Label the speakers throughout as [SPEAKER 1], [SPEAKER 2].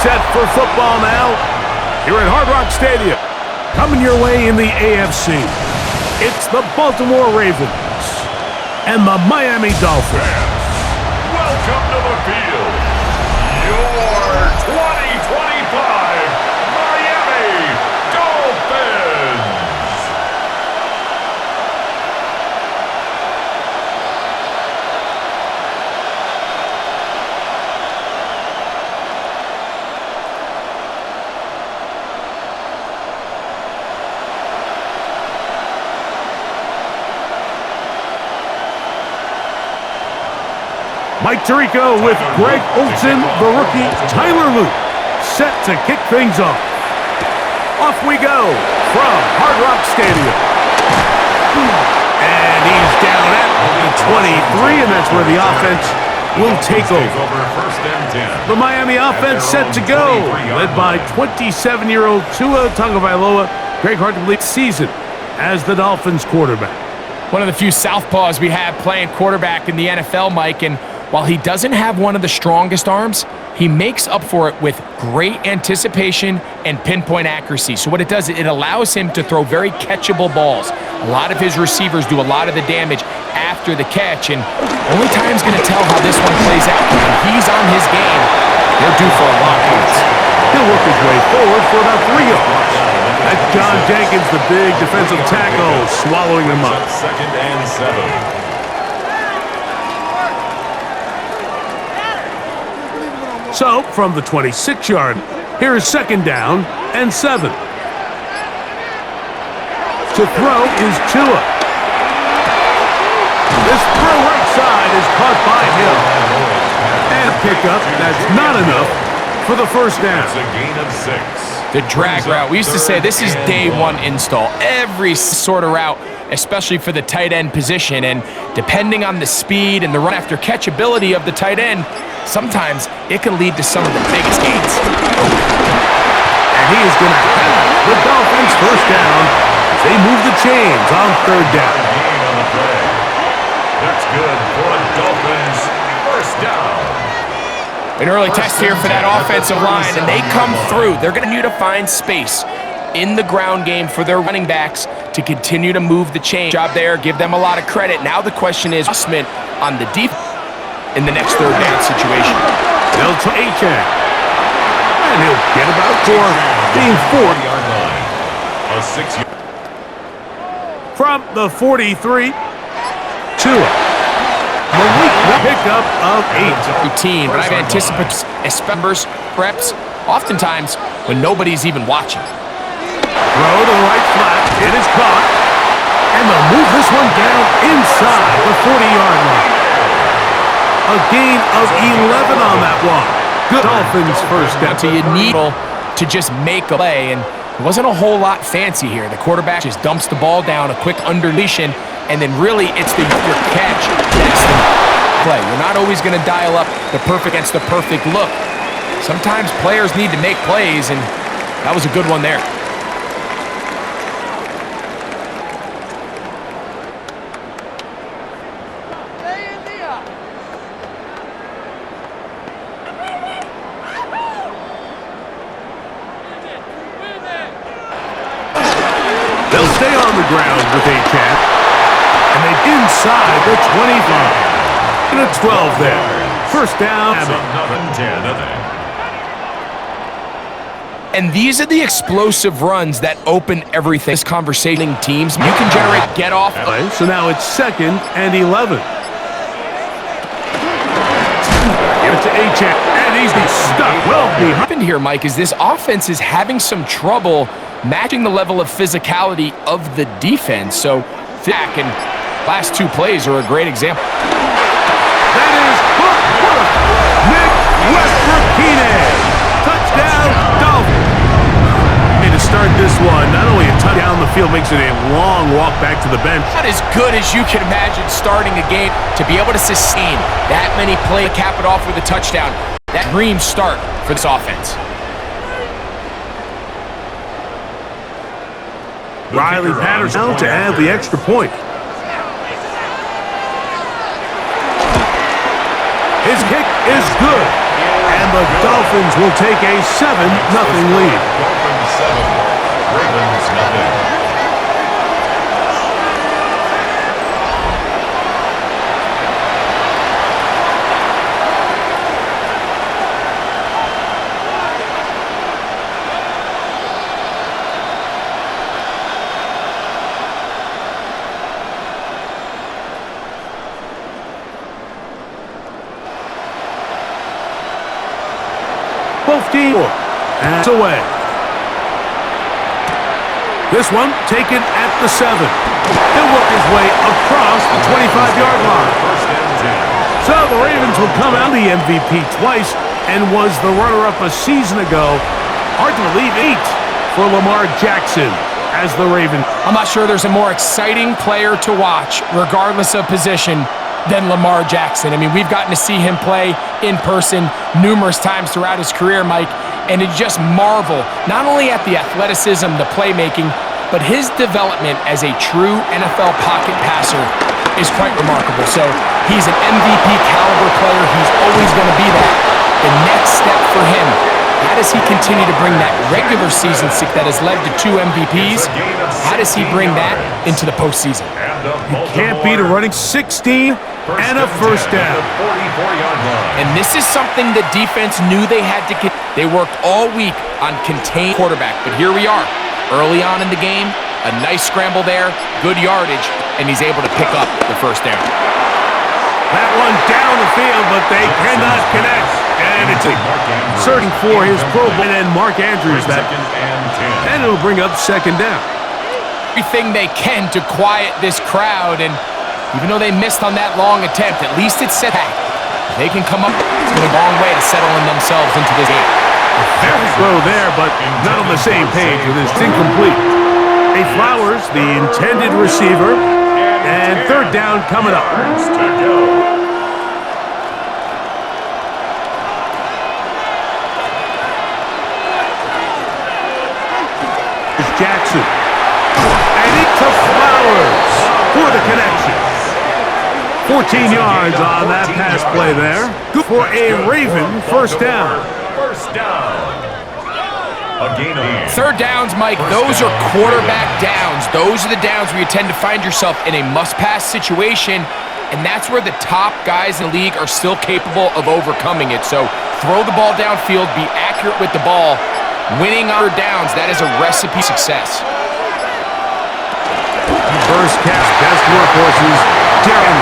[SPEAKER 1] set for football now here at Hard Rock Stadium. Coming your way in the AFC, it's the Baltimore Ravens and the Miami Dolphins.
[SPEAKER 2] Welcome to the field, your 2025 Miami Dolphins.
[SPEAKER 1] Mike Tirico with Greg Olsen, the rookie, Tyler Luke, set to kick things off. Off we go from Hard Rock Stadium. And he's down at the 23, and that's where the offense will take over. The Miami offense set to go, led by 27-year-old Tua Tagovailoa. Greg, hard to believe season as the Dolphins quarterback.
[SPEAKER 3] One of the few southpaws we have playing quarterback in the NFL, Mike, and while he doesn't have one of the strongest arms, he makes up for it with great anticipation and pinpoint accuracy. So what it does, it allows him to throw very catchable balls. A lot of his receivers do a lot of the damage after the catch, and only time's going to tell how this one plays out. When he's on his game, they're due for a lot of points.
[SPEAKER 1] He'll work his way forward for about 3 yards. That's John Jenkins, the big defensive tackle, swallowing him up.
[SPEAKER 2] Second and 7.
[SPEAKER 1] So, from the 26-yard, here is second down and 7. To throw is Tua. This throw right side is caught by Hill. And pickup, that's not enough for the first down.
[SPEAKER 2] It's a gain of 6.
[SPEAKER 3] The drag route, we used to say this is day one install. Every sort of route, especially for the tight end position. And depending on the speed and the run after catch ability of the tight end, sometimes it can lead to some of the biggest gains.
[SPEAKER 1] And he is going to have the Dolphins first down as they move the chains on third down.
[SPEAKER 2] That's good for a Dolphins first down.
[SPEAKER 3] An early test here for that offensive line, and they come through. They're going to need to find space in the ground game for their running backs to continue to move the chain. Job there, give them a lot of credit. Now the question is adjustment on the defense in the next third down situation.
[SPEAKER 1] They'll to Achane. And he'll get about 4, being 4-yard line.
[SPEAKER 2] A 6-yard.
[SPEAKER 1] From the 43, Tua. Malik, the pickup of 8.
[SPEAKER 3] Routine, but I've anticipated especially reps oftentimes when nobody's even watching.
[SPEAKER 1] Throw to the right flat. It is caught. And they'll move this one down inside the 40-yard line. A gain of 11 on that one. Good Dolphins first down.
[SPEAKER 3] So you need to just make a play, and it wasn't a whole lot fancy here. The quarterback just dumps the ball down, a quick underleashing, and then really it's the catch. That's the play. You're not always going to dial up the perfect against the perfect look. Sometimes players need to make plays, and that was a good one there.
[SPEAKER 1] They'll stay on the ground with Achane. And they inside the 25. And a 12 there. First down.
[SPEAKER 3] And these are the explosive runs that open everything. This conversation teams, you can generate get off.
[SPEAKER 1] So now it's second and 11. Give it to Achane. And he's stuck well behind.
[SPEAKER 3] What happened here, Mike, is this offense is having some trouble matching the level of physicality of the defense. So, back and last 2 plays are a great example.
[SPEAKER 1] That is Nick Westbrook-Keenan. Touchdown, Dolphins. To start this one, not only a touchdown down the field makes it a long walk back to the bench.
[SPEAKER 3] Not as good as you can imagine starting a game to be able to sustain that many plays, cap it off with a touchdown. That dream start for this offense.
[SPEAKER 1] Riley Patterson to add the extra point. His kick is good. And and the Dolphins will take a 7-0 lead.
[SPEAKER 2] Dolphins 7, Ravens nothing.
[SPEAKER 1] Both teams and it's away. This one taken at the 7. He'll work his way across the 25-yard line.
[SPEAKER 2] First and 10.
[SPEAKER 1] So the Ravens will come out the MVP twice and was the runner-up a season ago. Hard to believe 8 for Lamar Jackson as the Ravens.
[SPEAKER 3] I'm not sure there's a more exciting player to watch, regardless of position, than Lamar Jackson. I mean, we've gotten to see him play in person numerous times throughout his career, Mike, and you just marvel not only at the athleticism, the playmaking, but his development as a true NFL pocket passer is quite remarkable. So he's an MVP caliber player. He's always going to be that. The next step for him, how does he continue to bring that regular season that has led to 2 MVPs? How does he bring that into the postseason?
[SPEAKER 1] You can't beat a running 16 and a first down.
[SPEAKER 2] 44-yard line.
[SPEAKER 3] And this is something the defense knew they had to get. They worked all week on contained quarterback, but here we are. Early on in the game, a nice scramble there, good yardage, and he's able to pick up the first down.
[SPEAKER 1] That one down the field, but they cannot connect. And it's inserting for his Pro Bowl and Mark Andrews. And it'll bring up second down.
[SPEAKER 3] Everything they can to quiet this crowd, and even though they missed on that long attempt, at least it's set back. If they can come up, it's going a long way to settling themselves into this game.
[SPEAKER 1] Fair throw there, but not on the same page with his incomplete. A Flowers, the intended receiver, and third down coming up. It's Jackson. And it's to Flowers for the connection. 14 yards on that pass play there. Good for a Raven first down.
[SPEAKER 2] First down. A gain of 8.
[SPEAKER 3] Third downs, Mike, those are quarterback downs. Those are the downs where you tend to find yourself in a must-pass situation, and that's where the top guys in the league are still capable of overcoming it. So throw the ball downfield, be accurate with the ball. Winning our downs, that is a recipe for success.
[SPEAKER 1] First catch, best workhorses, Darren.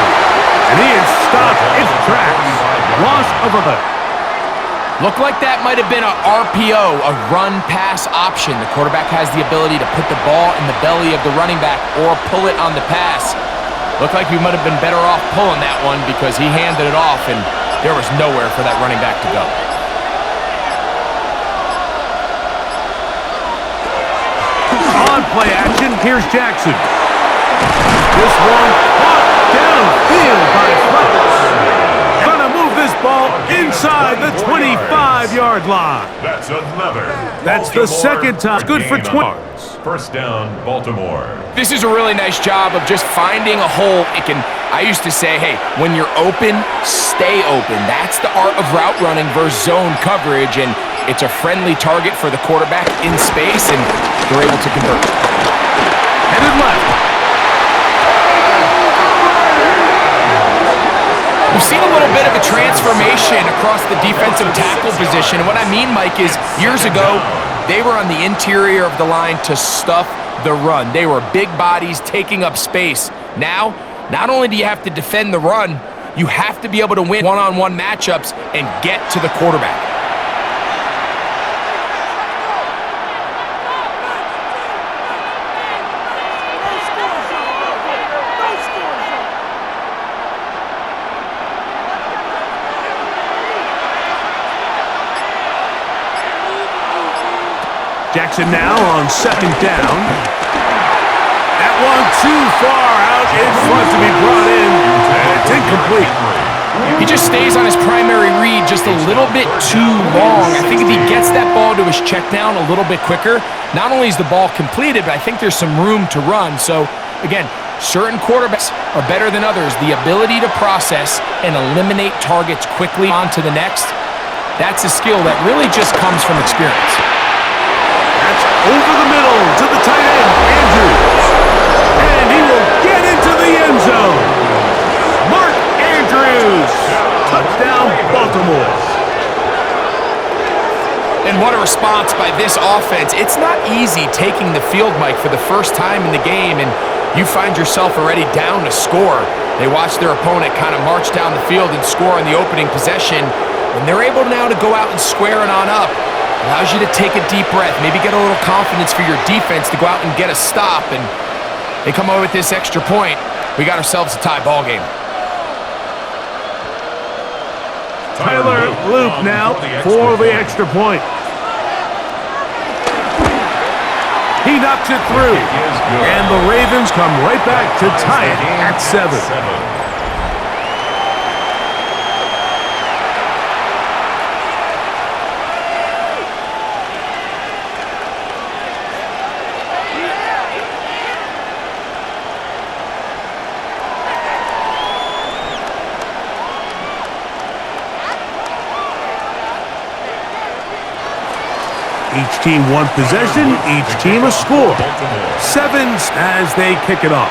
[SPEAKER 1] And he is stopped in tracks. Loss of a hook.
[SPEAKER 3] Looked like that might have been a RPO, a run-pass option. The quarterback has the ability to put the ball in the belly of the running back or pull it on the pass. Looked like we might have been better off pulling that one because he handed it off, and there was nowhere for that running back to go.
[SPEAKER 1] On play action, here's Jackson. This one caught downfield by Flowers. Gonna move this ball inside the 25-yard line.
[SPEAKER 2] That's another.
[SPEAKER 1] That's the second time. Good for 20 yards.
[SPEAKER 2] First down, Baltimore.
[SPEAKER 3] This is a really nice job of just finding a hole. I used to say, hey, when you're open, stay open. That's the art of route running versus zone coverage, and it's a friendly target for the quarterback in space, and they're able to convert.
[SPEAKER 1] Headed left.
[SPEAKER 3] We've seen a little bit of a transformation across the defensive tackle position. And what I mean, Mike, is years ago, they were on the interior of the line to stuff the run. They were big bodies taking up space. Now, not only do you have to defend the run, you have to be able to win one-on-one matchups and get to the quarterback.
[SPEAKER 1] Jackson now on second down. That one too far out in front to be brought in, and it's incomplete.
[SPEAKER 3] He just stays on his primary read just a little bit too long. I think if he gets that ball to his check down a little bit quicker, not only is the ball completed, but I think there's some room to run. So, again, certain quarterbacks are better than others. The ability to process and eliminate targets quickly on to the next, That's a skill that really just comes from experience.
[SPEAKER 1] That's over the middle to the tight end, Andrews. And he will get into the end zone. Mark Andrews. Touchdown, Baltimore.
[SPEAKER 3] And what a response by this offense. It's not easy taking the field, Mike, for the first time in the game, and you find yourself already down to score. They watch their opponent kind of march down the field and score on the opening possession, and they're able now to go out and square it on up. Allows you to take a deep breath, maybe get a little confidence for your defense to go out and get a stop, and they come away with this extra point. We got ourselves a tie ball game.
[SPEAKER 1] Tyler Loop now for the extra point. He knocks it through. And the Ravens come right back to tie it at 7. Each team one possession, each team a score. 7s as they kick it off.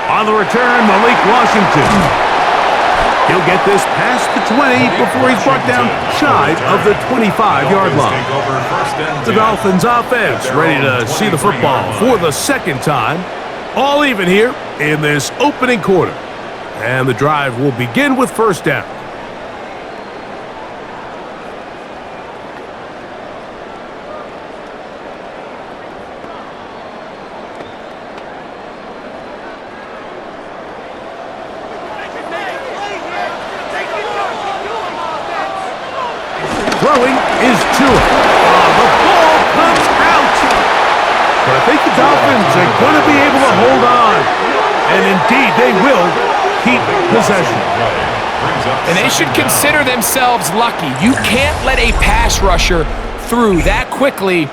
[SPEAKER 1] On the return, Malik Washington. He'll get this past the 20 before he's brought down shy of the 25-yard line. The Dolphins offense ready to see the football for the second time. All even here in this opening quarter. And the drive will begin with first down. Throwing is Tua. The ball comes out. But I think the Dolphins are going to be able to hold on. And indeed, they will keep possession.
[SPEAKER 3] And they should consider themselves lucky. You can't let a pass rusher through that quickly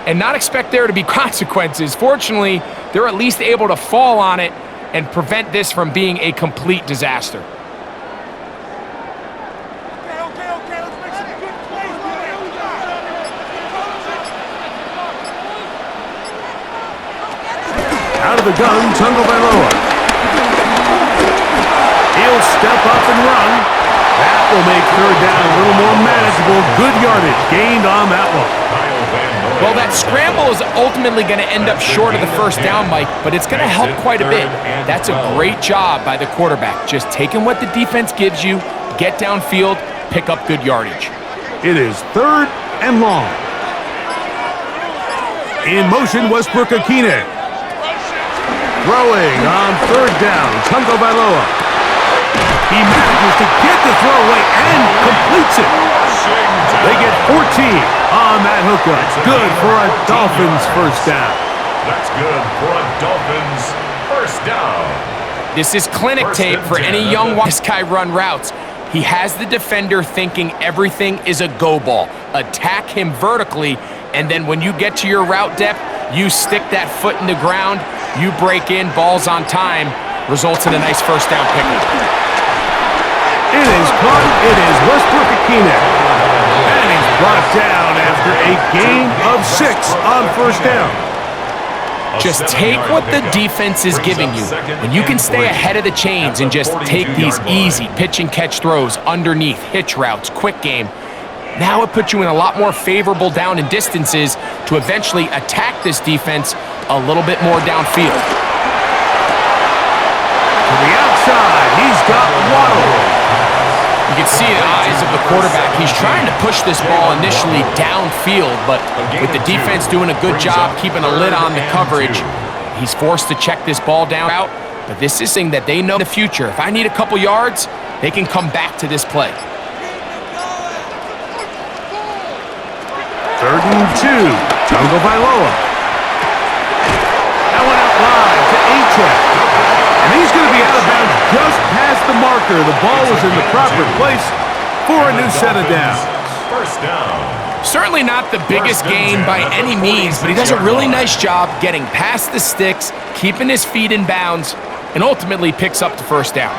[SPEAKER 3] and not expect there to be consequences. Fortunately, they're at least able to fall on it and prevent this from being a complete disaster.
[SPEAKER 1] Out of the gun, Tagovailoa. He'll step up and run. That will make third down a little more manageable. Good yardage gained on that one.
[SPEAKER 3] Well, that scramble is ultimately going to end up short of the first down, Mike, but it's going to help quite a bit. That's a great job by the quarterback. Just taking what the defense gives you, get downfield, pick up good yardage.
[SPEAKER 1] It is 3rd and long. In motion, Westbrook-Akine. Throwing on 3rd down, Tagovailoa. He manages to get the throw away and completes it. They get 14 on that hookup. Good for a Dolphins first down.
[SPEAKER 2] That's good for a Dolphins first down.
[SPEAKER 3] This is clinic tape for any young this guy run routes. He has the defender thinking everything is a go ball. Attack him vertically, and then when you get to your route depth, you stick that foot in the ground, you break in, balls on time, results in a nice first down pickup.
[SPEAKER 1] It is caught. It is Westbrook-Akine. And he's brought down after a gain of 6 on first down.
[SPEAKER 3] Just take what the defense is giving you. When you can stay ahead of the chains and just take these easy pitch and catch throws underneath, hitch routes, quick game, now it puts you in a lot more favorable down and distances to eventually attack this defense a little bit more downfield.
[SPEAKER 1] To the outside, he's got Waddle.
[SPEAKER 3] You can see the eyes of the quarterback. He's trying to push this ball initially downfield, but with the defense doing a good job keeping a lid on the coverage, he's forced to check this ball down out. But this is something that they know in the future. If I need a couple yards, they can come back to this play.
[SPEAKER 1] 3rd and 2, Tagovailoa. That one out wide to Achek. And he's going to be out of bounds just past the marker. The ball was in the proper place for a new set of downs.
[SPEAKER 2] First down.
[SPEAKER 3] Certainly not the biggest gain by any means, but he does a really nice job getting past the sticks, keeping his feet in bounds, and ultimately picks up the first down.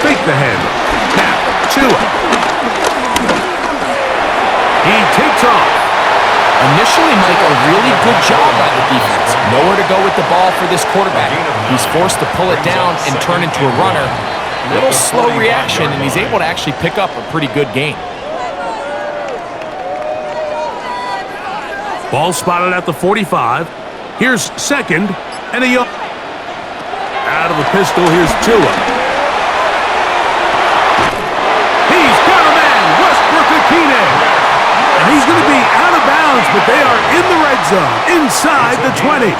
[SPEAKER 1] Fake the handle. Tua. He takes off.
[SPEAKER 3] Initially, Mike, a really good job by the defense. Nowhere to go with the ball for this quarterback. He's forced to pull it down and turn into a runner. Little slow reaction, and he's able to actually pick up a pretty good gain.
[SPEAKER 1] Ball spotted at the 45. Here's second, and a yard. Out of the pistol, here's Tua. He's got a man, Westbrook-Akine. And he's going to be out of bounds, but they are in the red zone, inside the 20.
[SPEAKER 2] 27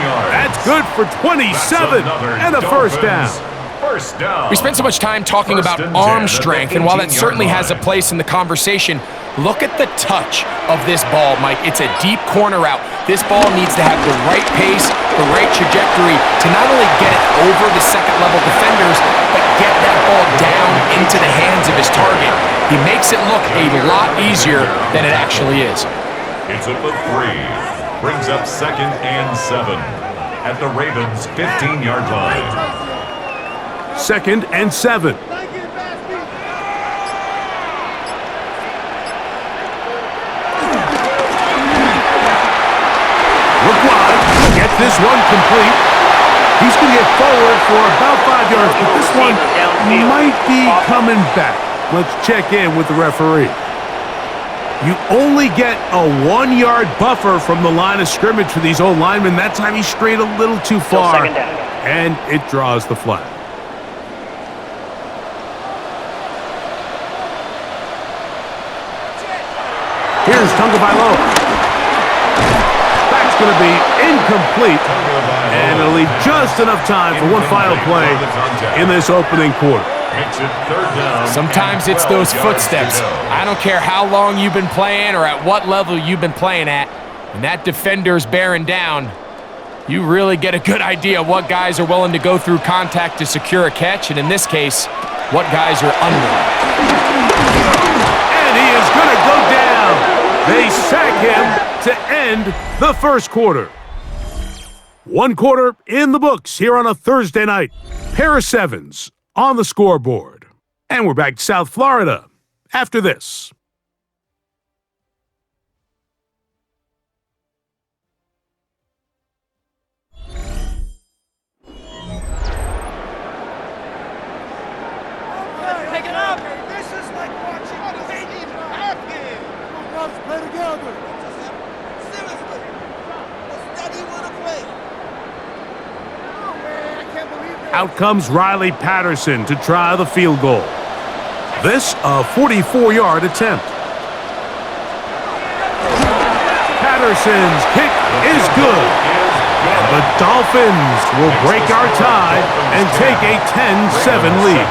[SPEAKER 2] yards.
[SPEAKER 1] That's good for 27 and a first down.
[SPEAKER 2] First down.
[SPEAKER 3] We spent so much time talking about arm strength, and while that certainly has a place in the conversation, look at the touch of this ball, Mike. It's a deep corner route. This ball needs to have the right pace, the right trajectory to not only get it over the second-level defenders, but get that ball down into the hands of his target. He makes it look a lot easier than it actually is.
[SPEAKER 2] It's up at 3. Brings up 2nd and 7 at the Ravens' 15-yard line.
[SPEAKER 1] 2nd and 7. Look wide. Get this one complete. He's going to get forward for about 5 yards, but this one might be coming back. Let's check in with the referee. You only get a 1-yard buffer from the line of scrimmage for these old linemen. That time he strayed a little too far, and it draws the flag. Here's Tagovailoa. That's going to be incomplete, and it'll leave just enough time for one final play in this opening quarter.
[SPEAKER 3] Sometimes it's those footsteps. I don't care how long you've been playing or at what level you've been playing at. When that defender's bearing down, you really get a good idea of what guys are willing to go through contact to secure a catch, and in this case, what guys are unwilling.
[SPEAKER 1] And he is going to go down. They sack him to end the first quarter. One quarter in the books here on a Thursday night. Pair of sevens on the scoreboard. And we're back to South Florida after this.
[SPEAKER 4] Pick it up! This is like watching a baby happy! Let's play together! Seriously! Let's study with a play! Oh man, I can't believe it!
[SPEAKER 1] Out comes Riley Patterson to try the field goal. This a 44-yard attempt. Patterson's kick is good. The Dolphins will break our tie and take a 10-7 lead.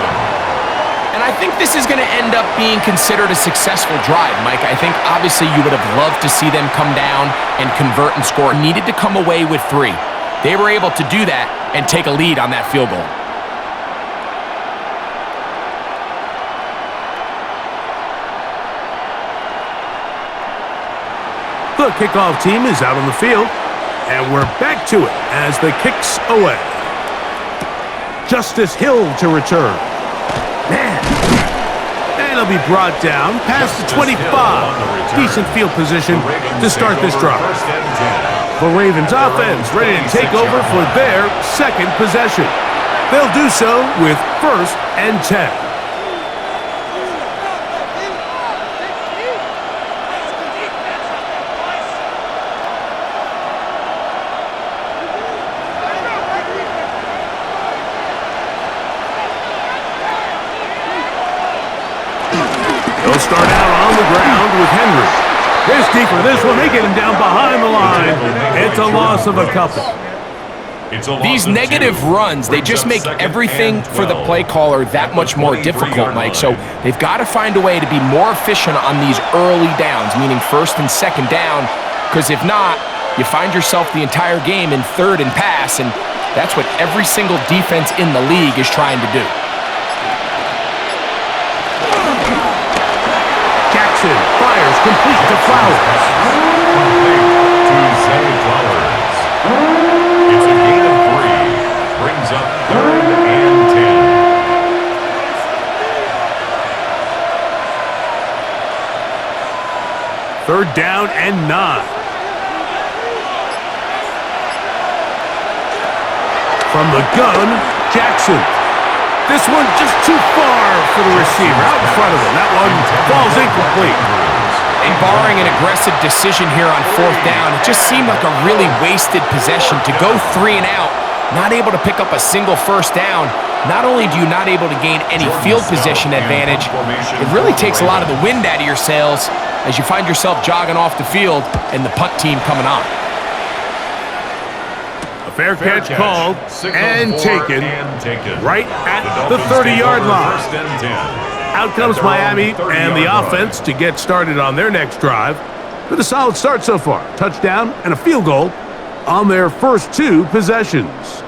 [SPEAKER 3] And I think this is going to end up being considered a successful drive, Mike. I think obviously you would have loved to see them come down and convert and score. Needed to come away with 3. They were able to do that and take a lead on that field goal.
[SPEAKER 1] The kickoff team is out on the field, and we're back to it as the kick's away. Justice Hill to return. Man. And it'll be brought down past the 25. Decent field position to start this drive. The Ravens offense ready to take over for their second possession. They'll do so with 1st and 10. They'll start out on the ground with Henry. This deeper, this one, they get him down behind the line. It's a loss of a couple.
[SPEAKER 3] These negative runs, they just make everything for the play caller that much more difficult, Mike. So they've got to find a way to be more efficient on these early downs, meaning 1st and 2nd down, because if not, you find yourself the entire game in 3rd and pass, and that's what every single defense in the league is trying to do.
[SPEAKER 1] Jackson fires complete to Flowers.
[SPEAKER 2] It's a gain of 3. Brings up 3rd and 10.
[SPEAKER 1] down and 9. From the gun, Jackson. This one just too far for the receiver, out in front of him. That one falls incomplete.
[SPEAKER 3] And barring an aggressive decision here on 4th down, it just seemed like a really wasted possession to go 3 and out, not able to pick up a single 1st down. Not only do you not able to gain any field position advantage, it really takes a lot of the wind out of your sails as you find yourself jogging off the field and the punt team coming on.
[SPEAKER 1] Fair catch called and taken right at the 30-yard line. Out comes Miami and the offense to get started on their next drive. With a solid start so far. Touchdown and a field goal on their first 2 possessions.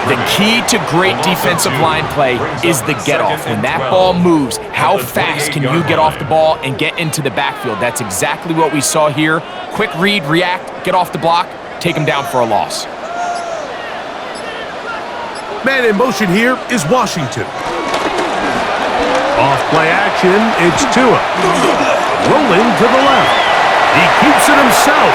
[SPEAKER 3] The key to great defensive line play is the get-off. When that ball moves, how fast can you get off the ball and get into the backfield? That's exactly what we saw here. Quick read, react, get off the block, take him down for a loss.
[SPEAKER 1] Man in motion here is Washington. Off play action, it's Tua. Rolling to the left. He keeps it himself.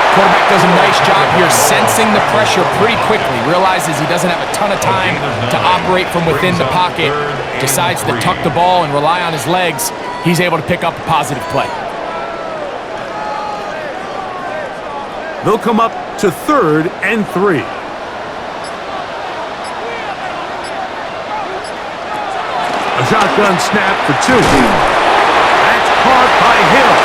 [SPEAKER 3] Quarterback does a nice job here sensing the pressure pretty quickly. Realizes he doesn't have a ton of time to operate from within the pocket. Decides to tuck the ball and rely on his legs. He's able to pick up a positive play.
[SPEAKER 1] They'll come up to 3rd and 3. A shotgun snap for 2. That's caught by Hill.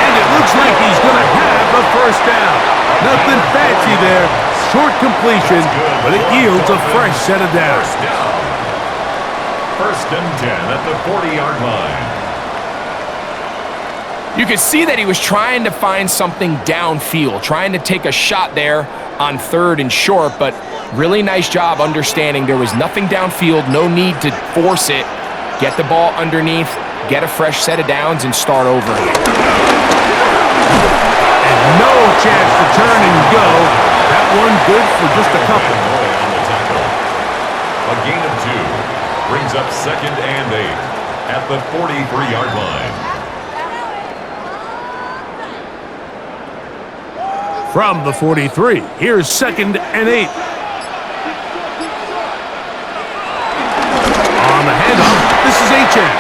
[SPEAKER 1] And it looks like he's going to have a 1st down. Nothing fancy there. Short completion, but it yields a fresh set of downs.
[SPEAKER 2] 1st and 10 at the 40-yard line.
[SPEAKER 3] You could see that he was trying to find something downfield, trying to take a shot there on 3rd and short, but really nice job understanding there was nothing downfield, no need to force it. Get the ball underneath, get a fresh set of downs, and start over again.
[SPEAKER 1] And no chance to turn and go. That one good for just a couple.
[SPEAKER 2] A gain of 2 brings up 2nd and 8 at the 43-yard line.
[SPEAKER 1] From the 43, here's 2nd and 8. On the handoff, this is Achane.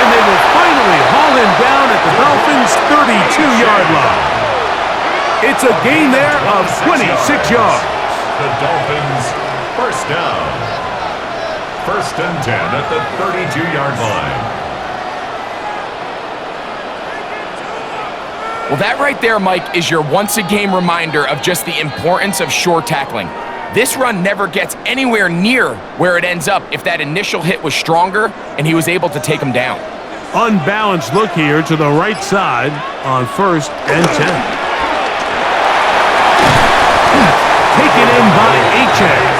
[SPEAKER 1] And they will finally haul him down at the Dolphins' 32-yard line. It's a gain there of 26 yards.
[SPEAKER 2] The Dolphins' 1st down. 1st and 10 at the 32-yard line.
[SPEAKER 3] Well, that right there, Mike, is your once-a-game reminder of just the importance of short tackling. This run never gets anywhere near where it ends up if that initial hit was stronger and he was able to take him down.
[SPEAKER 1] Unbalanced look here to the right side on 1st and 10. Taken in by Achane.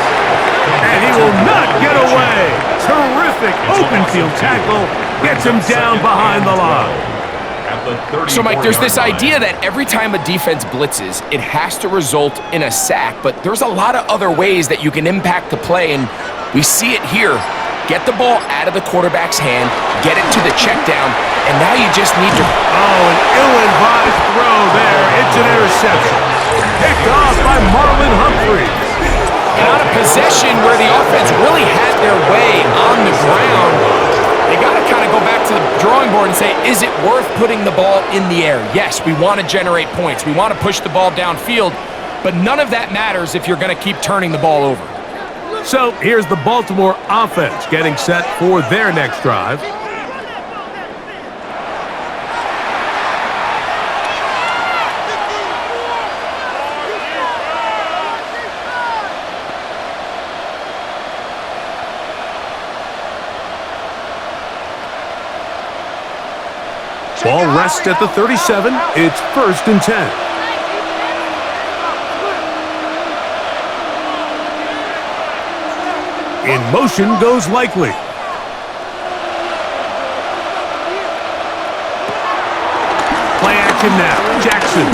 [SPEAKER 1] And he will not get away. Terrific open field tackle. Gets him down behind the line.
[SPEAKER 3] So, Mike, there's this idea that every time a defense blitzes, it has to result in a sack, but there's a lot of other ways that you can impact the play, and we see it here. Get the ball out of the quarterback's hand, get it to the check down, and now you just need to...
[SPEAKER 1] Oh, an ill-advised throw there. It's an interception. Picked off by Marlon Humphrey.
[SPEAKER 3] And on a possession where the offense really had their way on the ground, they got to kind of go back to the drawing board and say, is it worth putting the ball in the air? Yes, we want to generate points. We want to push the ball downfield, but none of that matters if you're going to keep turning the ball over.
[SPEAKER 1] So here's the Baltimore offense getting set for their next drive. Ball rests at the 37. It's 1st and 10. In motion goes Likely. Play action now. Jackson.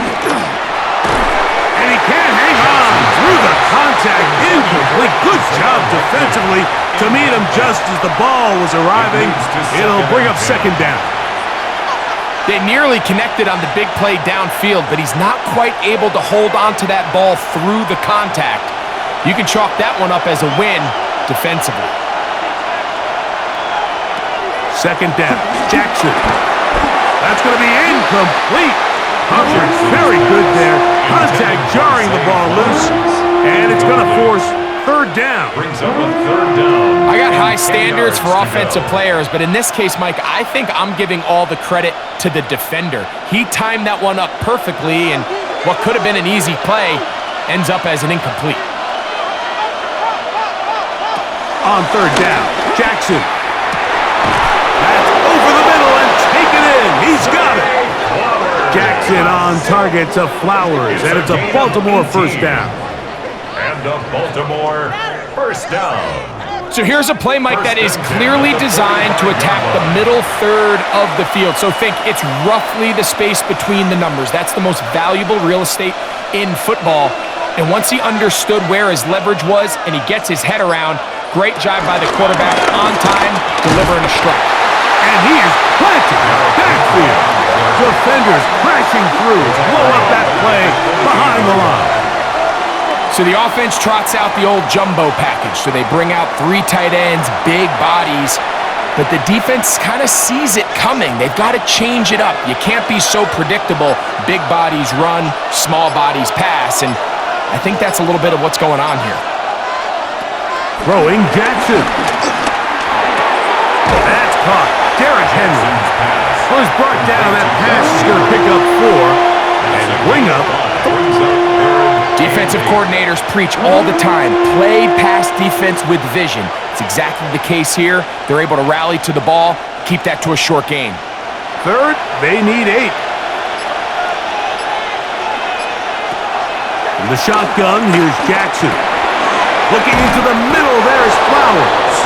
[SPEAKER 1] And he can't hang on through the contact. Incomplete. Good job defensively to meet him just as the ball was arriving. It'll bring up second down.
[SPEAKER 3] They nearly connected on the big play downfield, but he's not quite able to hold on to that ball through the contact. You can chalk that one up as a win defensively.
[SPEAKER 1] Second down. Jackson. That's going to be incomplete. Coverage very good there. Contact jarring the ball loose, and it's going to force third down.
[SPEAKER 2] Brings up a third down.
[SPEAKER 3] I got high standards for offensive players, but in this case, Mike, I think I'm giving all the credit to the defender. He timed that one up perfectly, and what could have been an easy play ends up as an incomplete.
[SPEAKER 1] On third down, Jackson. That's over the middle and taken in. He's got it. Jackson on target to Flowers, and it's a Baltimore first down.
[SPEAKER 2] And a Baltimore first down.
[SPEAKER 3] So here's a play, Mike, that is clearly designed to attack the middle third of the field. So think it's roughly the space between the numbers. That's the most valuable real estate in football. And once he understood where his leverage was and he gets his head around, great job by the quarterback on time, delivering a strike.
[SPEAKER 1] And he is planted in the backfield. Defenders crashing through to blow up that play behind the line.
[SPEAKER 3] So the offense trots out the old jumbo package. So they bring out 3 tight ends, big bodies, but the defense kind of sees it coming. They've got to change it up. You can't be so predictable. Big bodies run, small bodies pass, and I think that's a little bit of what's going on here.
[SPEAKER 1] Throwing Jackson. That's caught. Derrick Henry was brought down. That pass is going to pick up 4 and bring up.
[SPEAKER 3] Defensive coordinators preach all the time, play pass defense with vision. It's exactly the case here. They're able to rally to the ball, keep that to a short game.
[SPEAKER 1] Third, they need 8. In the shotgun, here's Jackson. Looking into the middle, there's Flowers.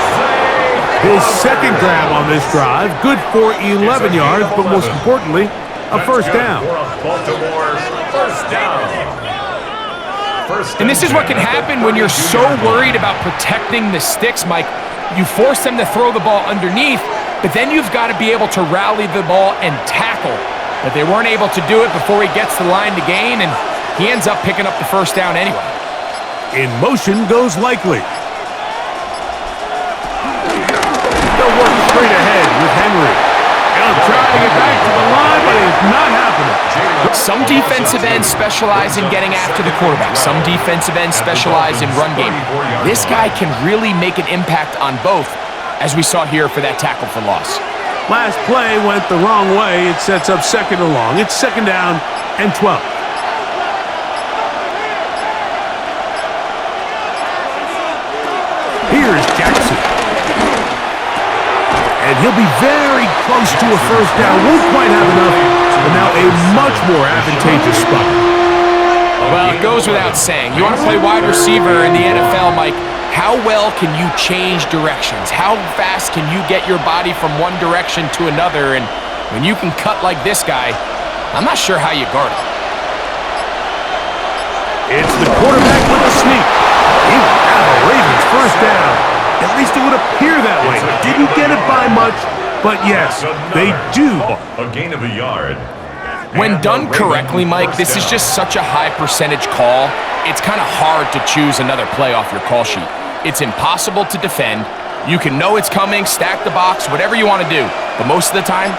[SPEAKER 1] His second grab on this drive, good for 11 yards, but most importantly, a first down.
[SPEAKER 2] Baltimore first down.
[SPEAKER 3] And this is what can happen when you're so worried about protecting the sticks, Mike. You force them to throw the ball underneath, but then you've got to be able to rally the ball and tackle. But they weren't able to do it before he gets the line to gain, and he ends up picking up the first down anyway.
[SPEAKER 1] In motion goes Likely. They'll work straight ahead with Henry. He'll try to get back to the line, but it's not happening.
[SPEAKER 3] Some defensive ends specialize in getting after the quarterback. Some defensive ends specialize in run game. This guy can really make an impact on both, as we saw here for that tackle for loss.
[SPEAKER 1] Last play went the wrong way. It sets up second and long. It's second down and 12. Here's Jackson. And he'll be very close to a first down. Won't quite have enough, but now a much more advantageous spot.
[SPEAKER 3] Well, it goes without saying. You want to play wide receiver in the NFL, Mike, how well can you change directions? How fast can you get your body from one direction to another? And when you can cut like this guy, I'm not sure how you guard him.
[SPEAKER 1] It's the quarterback with a sneak. He got the Ravens first down. At least it would appear that way. Didn't get it by much, but yes, they do.
[SPEAKER 2] A gain of a yard.
[SPEAKER 3] When done correctly, Mike, this is just such a high percentage call. It's kind of hard to choose another play off your call sheet. It's impossible to defend. You can know it's coming, stack the box, whatever you want to do. But most of the time,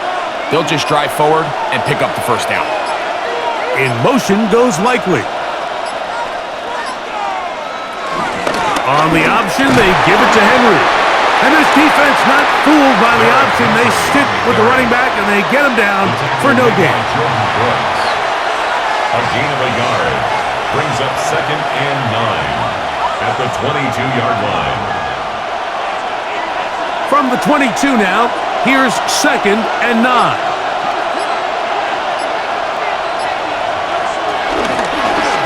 [SPEAKER 3] they'll just drive forward and pick up the first down.
[SPEAKER 1] In motion goes Likely. On the option, they give it to Henry. And this defense not fooled by the option. They stick with the running back, and they get him down for no gain.
[SPEAKER 2] A gain of a yard brings up second and 9 at the 22-yard line.
[SPEAKER 1] From the 22 now, here's second and 9.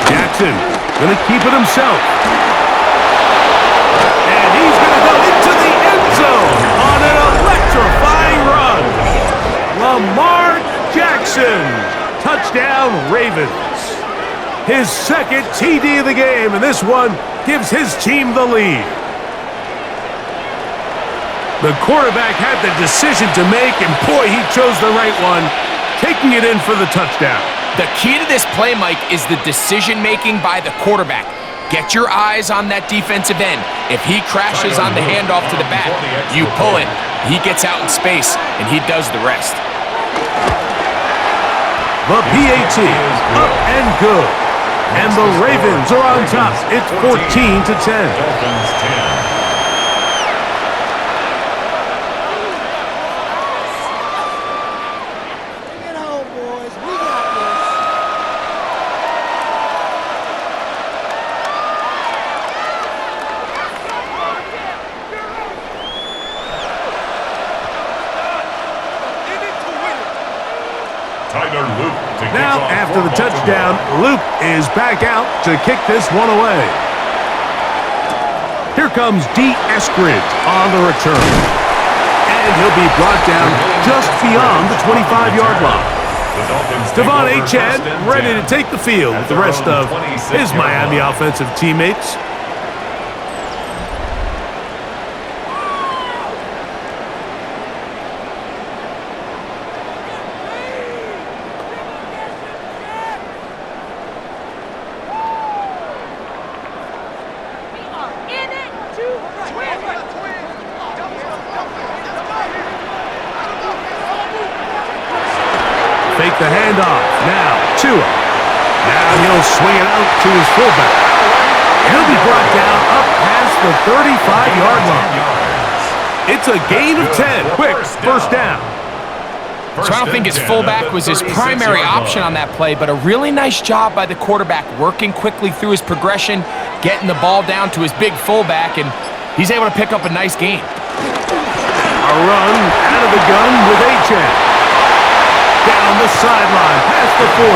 [SPEAKER 1] Jackson going to keep it himself. And he's going to go Ravens. His second TD of the game, and this one gives his team the lead. The quarterback had the decision to make, and boy, he chose the right one, taking it in for the touchdown.
[SPEAKER 3] The key to this play, Mike, is the decision-making by the quarterback. Get your eyes on that defensive end. If he crashes on the handoff to the back, you pull it. He gets out in space, and he does the rest.
[SPEAKER 1] The PAT, up and good. And the Ravens are on top. It's 14-10.
[SPEAKER 2] Dolphins 10.
[SPEAKER 4] Bring it home, boys. We got this.
[SPEAKER 2] Tyler Luke to kick
[SPEAKER 1] Now,
[SPEAKER 2] off
[SPEAKER 1] after
[SPEAKER 2] for
[SPEAKER 1] the touchdown,
[SPEAKER 2] Baltimore.
[SPEAKER 1] Luke is back out to kick this one away. Here comes D. Eskridge on the return. And he'll be brought down just beyond the 25-yard line.
[SPEAKER 2] The Dolphins take
[SPEAKER 1] Devon
[SPEAKER 2] over
[SPEAKER 1] Achane
[SPEAKER 2] first and
[SPEAKER 1] ready
[SPEAKER 2] 10
[SPEAKER 1] to take the field
[SPEAKER 2] at
[SPEAKER 1] with the
[SPEAKER 2] their
[SPEAKER 1] rest
[SPEAKER 2] own
[SPEAKER 1] of
[SPEAKER 2] 26-yard
[SPEAKER 1] his Miami
[SPEAKER 2] line.
[SPEAKER 1] offensive teammates. Fake the handoff. Now, Tua. Now he'll swing it out to his fullback. He'll be brought down up past the 35-yard line. It's a gain of 10. Quick, first down.
[SPEAKER 3] So I don't think his fullback was his primary option on that play, but a really nice job by the quarterback working quickly through his progression, getting the ball down to his big fullback, and he's able to pick up a nice gain.
[SPEAKER 1] A run out of the gun with Achane. Down the sideline, past the 40.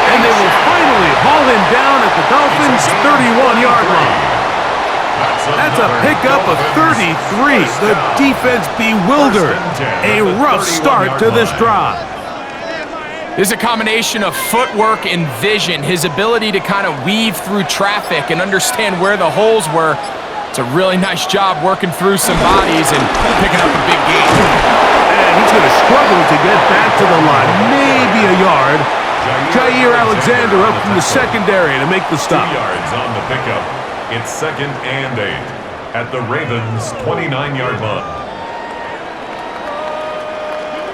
[SPEAKER 1] And they will finally haul him down at the Dolphins' 31-yard line. That's a pickup of 33. The defense bewildered. A rough start to this drive.
[SPEAKER 3] There's a combination of footwork and vision, his ability to kind of weave through traffic and understand where the holes were. It's a really nice job working through some bodies and picking up a big gain.
[SPEAKER 1] And he's going to struggle to get back to the line, maybe a yard. Jair Alexander up from the secondary to make the
[SPEAKER 2] 2
[SPEAKER 1] stop.
[SPEAKER 2] yards on the pickup. It's 2nd and 8 at the Ravens' 29-yard line.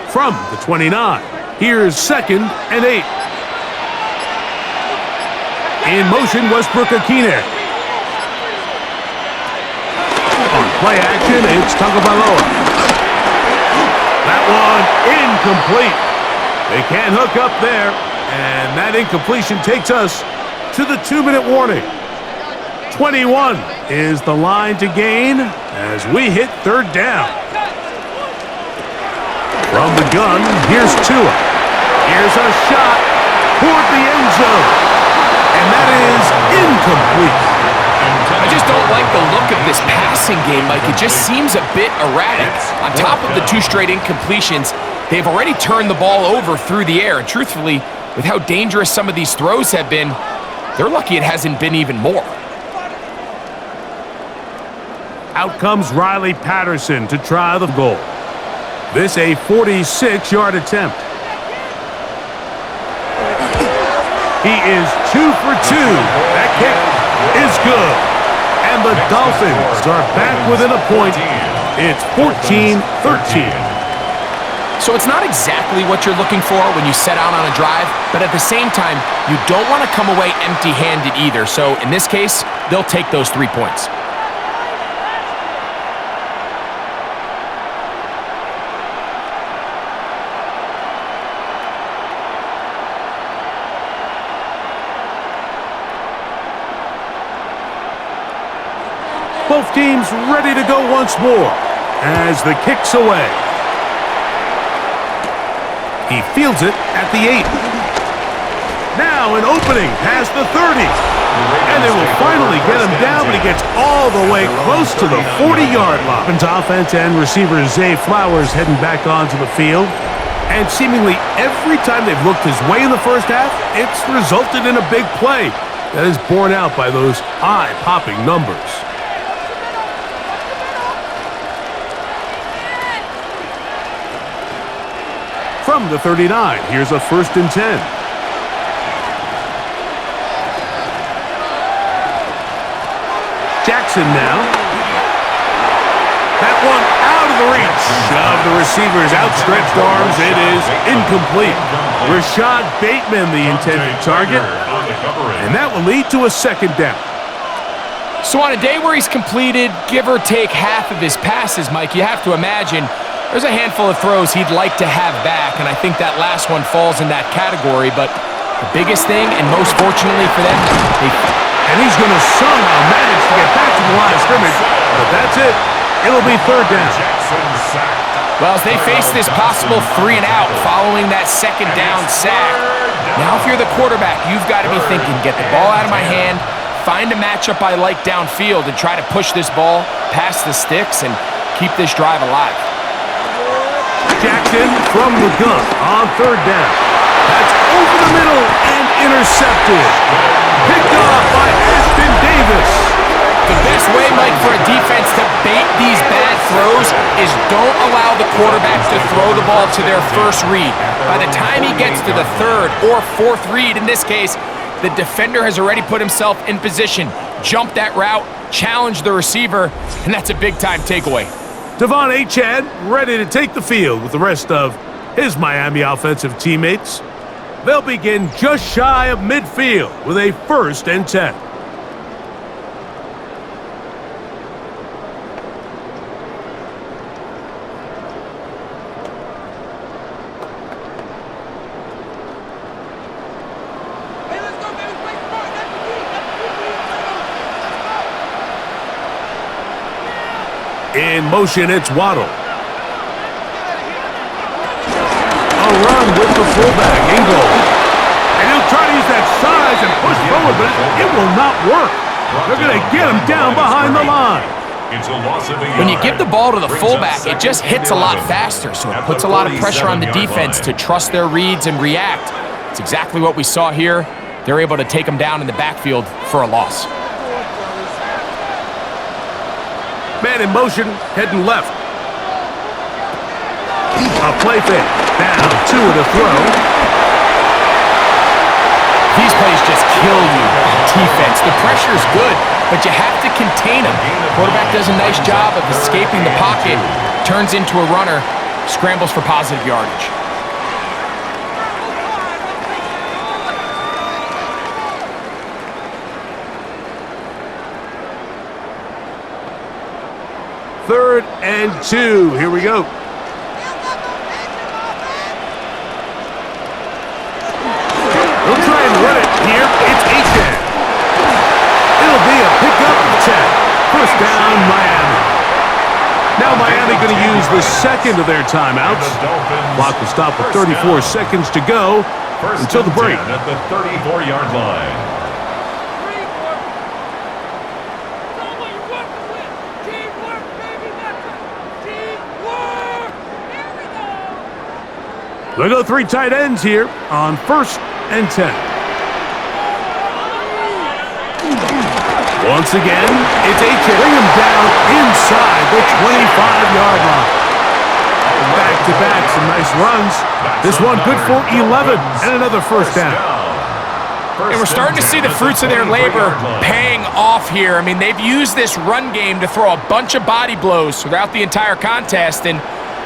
[SPEAKER 1] From the 29, here's 2nd and 8. In motion, Westbrook-Akine. On play action, it's Tagovailoa. That one incomplete. They can't hook up there, and that incompletion takes us to the 2-minute warning. 21 is the line to gain as we hit third down. From the gun, here's Tua. Here's a shot toward the end zone, and that is incomplete.
[SPEAKER 3] I just don't like the look of this passing game, Mike. It just seems a bit erratic. On top of the 2 straight incompletions, they've already turned the ball over through the air. And truthfully, with how dangerous some of these throws have been, they're lucky it hasn't been even more.
[SPEAKER 1] Out comes Riley Patterson to try the goal. This a 46-yard attempt. He is 2 for 2. That kick is good. And the Dolphins are back within a point. It's 14-13.
[SPEAKER 3] So it's not exactly what you're looking for when you set out on a drive, but at the same time, you don't want to come away empty-handed either. So in this case, they'll take those 3 points.
[SPEAKER 1] Both teams ready to go once more as the kick's away. He fields it at the 8. Now an opening past the 30. And they will finally get him down, but he gets all the way close to the 40-yard line. Offense and receiver Zay Flowers heading back onto the field. And seemingly every time they've looked his way in the first half, it's resulted in a big play that is borne out by those eye-popping numbers. From the 39, here's a 1st and 10. Jackson now. That one out of the reach of the receiver's outstretched arms. It is incomplete. Rashad Bateman, the intended target, and that will lead to a 2nd down.
[SPEAKER 3] So on a day where he's completed, give or take half of his passes, Mike, you have to imagine there's a handful of throws he'd like to have back, and I think that last one falls in that category. But the biggest thing, and most fortunately for them,
[SPEAKER 1] and he's going to somehow manage to get back to the line of scrimmage, but that's it. It'll be 3rd down.
[SPEAKER 3] Well, as they face this possible 3 and out following that 2nd down sack, now if you're the quarterback, you've got to be thinking, get the ball out of my hand, find a matchup I like downfield, and try to push this ball past the sticks and keep this drive alive.
[SPEAKER 1] Jackson from the gun on 3rd down. That's over the middle and intercepted. Picked off by Ashton Davis.
[SPEAKER 3] The best way, Mike, for a defense to bait these bad throws is don't allow the quarterback to throw the ball to their first read. By the time he gets to the 3rd or 4th read, in this case, the defender has already put himself in position, jumped that route, challenged the receiver, and that's a big-time takeaway.
[SPEAKER 1] Devon Achane ready to take the field with the rest of his Miami offensive teammates. They'll begin just shy of midfield with a 1st and 10. In motion, it's Waddle. A run with the fullback, Ingle. And he'll try to use that size and push forward, but it will not work. They're going to get him down behind the line.
[SPEAKER 3] When you give the ball to the fullback, it just hits a lot faster, so it puts a lot of pressure on the defense to trust their reads and react. It's exactly what we saw here. They're able to take him down in the backfield for a loss.
[SPEAKER 1] Man in motion, heading left. A play fake. Down 2 to throw.
[SPEAKER 3] These plays just kill you on defense. The pressure is good, but you have to contain them. Quarterback does a nice job of escaping the pocket, turns into a runner, scrambles for positive yardage.
[SPEAKER 1] Third and 2. Here we go. They'll try and run it here. It's Achane. It'll be a pickup of 10. 1st down, Miami. Now Miami going to use the 2nd of their timeouts. Clock will stop with 34 seconds to go until the break.
[SPEAKER 2] At the 34-yard line.
[SPEAKER 1] They'll go 3 tight ends here on 1st and 10. Once again, it's Achane. Bring him down inside the 25-yard line. Back-to-back, some nice runs. This one good for 11 and another 1st down.
[SPEAKER 3] And we're starting to see the fruits of their labor paying off here. I mean, they've used this run game to throw a bunch of body blows throughout the entire contest, and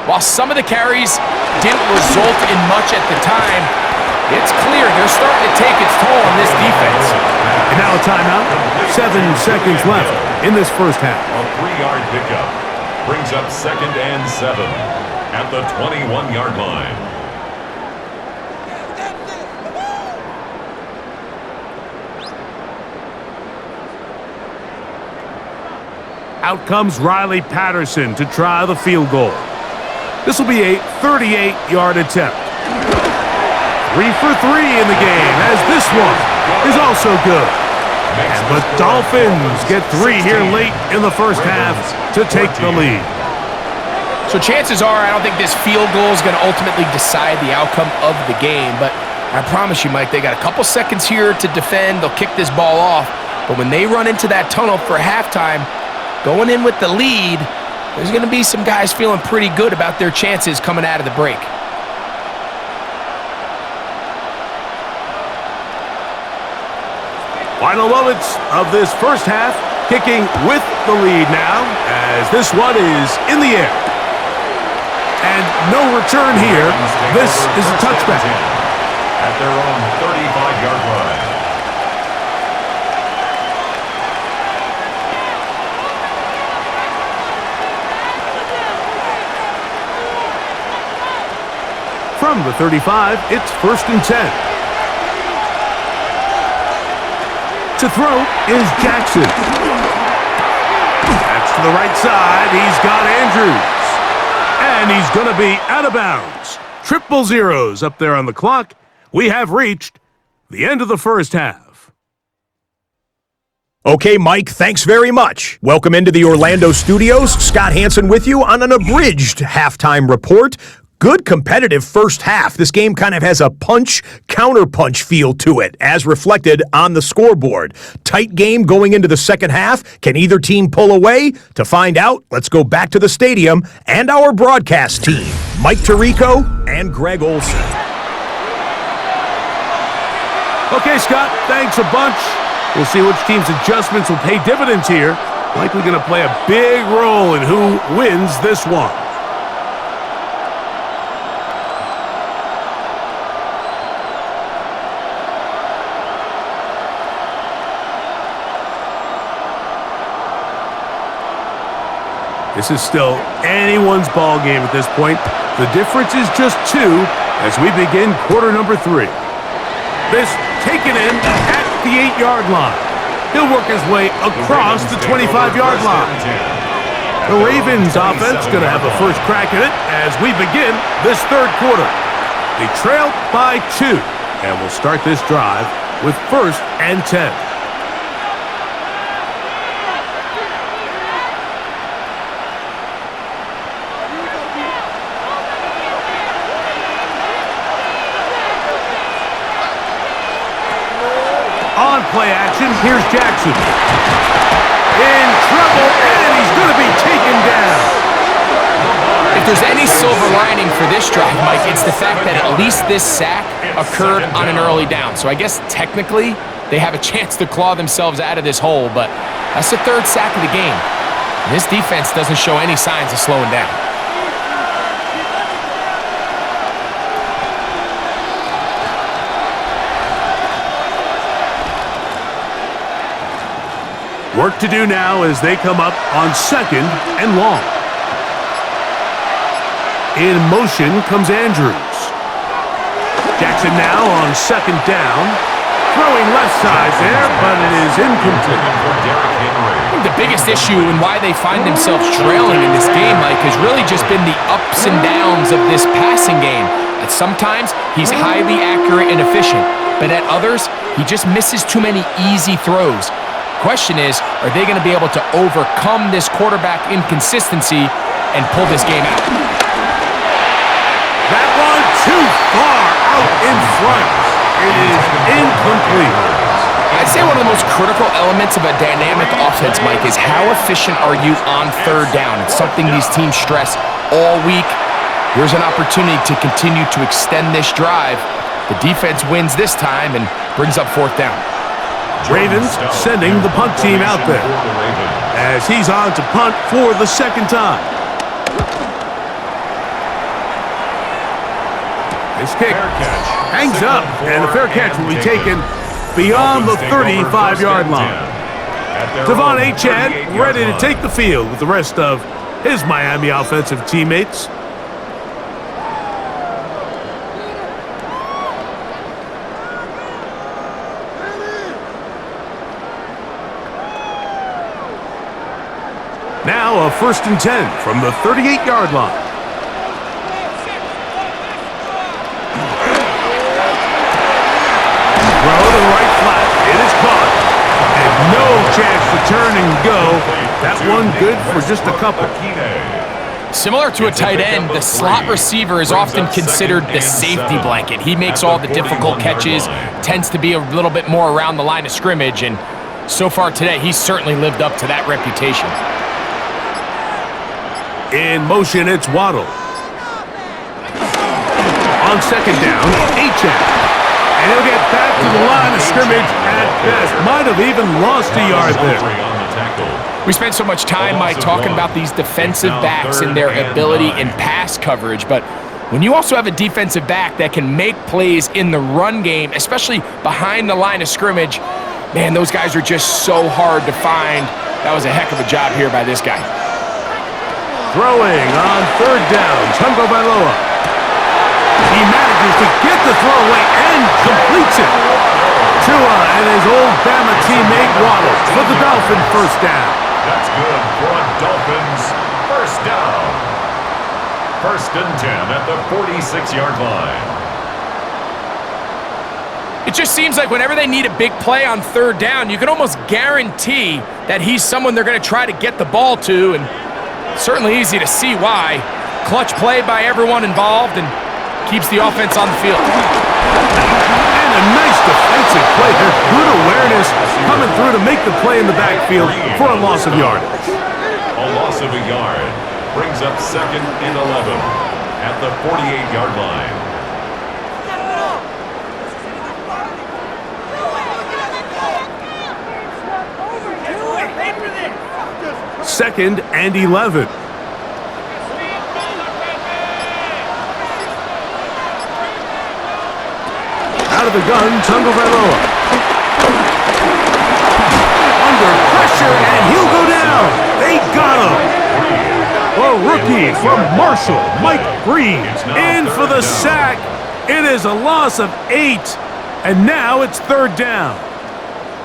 [SPEAKER 3] while some of the carries didn't result in much at the time, it's clear they're starting to take its toll on this defense.
[SPEAKER 1] And now a timeout. 7 seconds left in this 1st half.
[SPEAKER 2] A 3-yard pickup brings up 2nd and 7 at the 21-yard line.
[SPEAKER 1] Out comes Riley Patterson to try the field goal. This will be a 38-yard attempt. 3 for 3 in the game, as this one is also good. And the Dolphins get 3 here late in the 1st half to take the lead.
[SPEAKER 3] So So chances are I don't think this field goal is going to ultimately decide the outcome of the game. But I promise you, Mike, they got a couple seconds here to defend. They'll kick this ball off. But when they run into that tunnel for halftime, going in with the lead, there's going to be some guys feeling pretty good about their chances coming out of the break.
[SPEAKER 1] Final moments of this first half, kicking with the lead now, as this one is in the air. And no return here. This is a touchback.
[SPEAKER 2] At their own 35-yard line.
[SPEAKER 1] From the 35, it's 1st and 10. To throw is Jackson. That's to the right side. He's got Andrews. And he's going to be out of bounds. Triple zeros up there on the clock. We have reached the end of the first half.
[SPEAKER 5] Okay, Mike, thanks very much. Welcome into the Orlando studios. Scott Hansen with you on an abridged halftime report. Good competitive first half. This game kind of has a punch-counterpunch feel to it, as reflected on the scoreboard. Tight game going into the second half. Can either team pull away? To find out, let's go back to the stadium and our broadcast team, Mike Tirico and Greg Olson.
[SPEAKER 1] Okay, Scott, thanks a bunch. We'll see which team's adjustments will pay dividends here. Likely going to play a big role in who wins this one. This is still anyone's ball game at this point. The difference is just 2 as we begin quarter number 3. This taken in at the 8-yard line. He'll work his way across the 25-yard line. The Ravens offense going to have the first crack at it as we begin this third quarter. They trail by 2, and we'll start this drive with 1st and 10. On play action, here's Jackson. In trouble, and he's going to be taken down.
[SPEAKER 3] If there's any silver lining for this drive, Mike, it's the fact that at least this sack occurred on an early down. So I guess technically they have a chance to claw themselves out of this hole, but that's the 3rd sack of the game. And this defense doesn't show any signs of slowing down.
[SPEAKER 1] Work to do now as they come up on 2nd and long. In motion comes Andrews. Jackson now on 2nd down. Throwing left side there, but it is incomplete.
[SPEAKER 3] I think the biggest issue and why they find themselves trailing in this game, Mike, has really just been the ups and downs of this passing game. At sometimes, he's highly accurate and efficient, but at others, he just misses too many easy throws. Question is, are they going to be able to overcome this quarterback inconsistency and pull this game out?
[SPEAKER 1] That one too far out in front. It is incomplete.
[SPEAKER 3] I'd say one of the most critical elements of a dynamic offense, Mike, is how efficient are you on 3rd down? It's something these teams stress all week. Here's an opportunity to continue to extend this drive. The defense wins this time and brings up 4th down.
[SPEAKER 1] Ravens sending the punt team out there as he's on to punt for the 2nd time. This kick hangs up, and the fair catch will be taken beyond the 35-yard line. Devon Achane ready to take the field with the rest of his Miami offensive teammates. Now a 1st and 10 from the 38-yard line. Throw to the right flat. It is caught. And no chance to turn and go. That one good for just a couple.
[SPEAKER 3] Similar to a tight end, the slot receiver is often considered the safety blanket. He makes all the difficult catches, tends to be a little bit more around the line of scrimmage, and so far today, he's certainly lived up to that reputation.
[SPEAKER 1] In motion, it's Waddle. On second down, Achane. And he'll get back to the line of scrimmage at best. Might have even lost a yard there.
[SPEAKER 3] We spent so much time, Mike, talking about these defensive backs and their ability in pass coverage, but when you also have a defensive back that can make plays in the run game, especially behind the line of scrimmage, man, those guys are just so hard to find. That was a heck of a job here by this guy.
[SPEAKER 1] Throwing on third down, Tagovailoa. He manages to get the throw away and completes it. Tua and his old Bama teammate Waddle for the Dolphin first down.
[SPEAKER 2] That's good for a Dolphins first down. 1st and 10 at the 46-yard line.
[SPEAKER 3] It just seems like whenever they need a big play on third down, you can almost guarantee that he's someone they're going to try to get the ball to, and certainly easy to see why. Clutch play by everyone involved and keeps the offense on the field.
[SPEAKER 1] And a nice defensive play there. Good awareness coming through to make the play in the backfield for a loss of yardage.
[SPEAKER 2] A loss of a yard brings up 2nd and 11 at the 48-yard line.
[SPEAKER 1] 2nd and 11. Out of the gun, Tagovailoa. Under pressure, and he'll go down. They got him. A rookie from Marshall, Mike Green, in for the sack. It is a loss of 8, and now it's third down.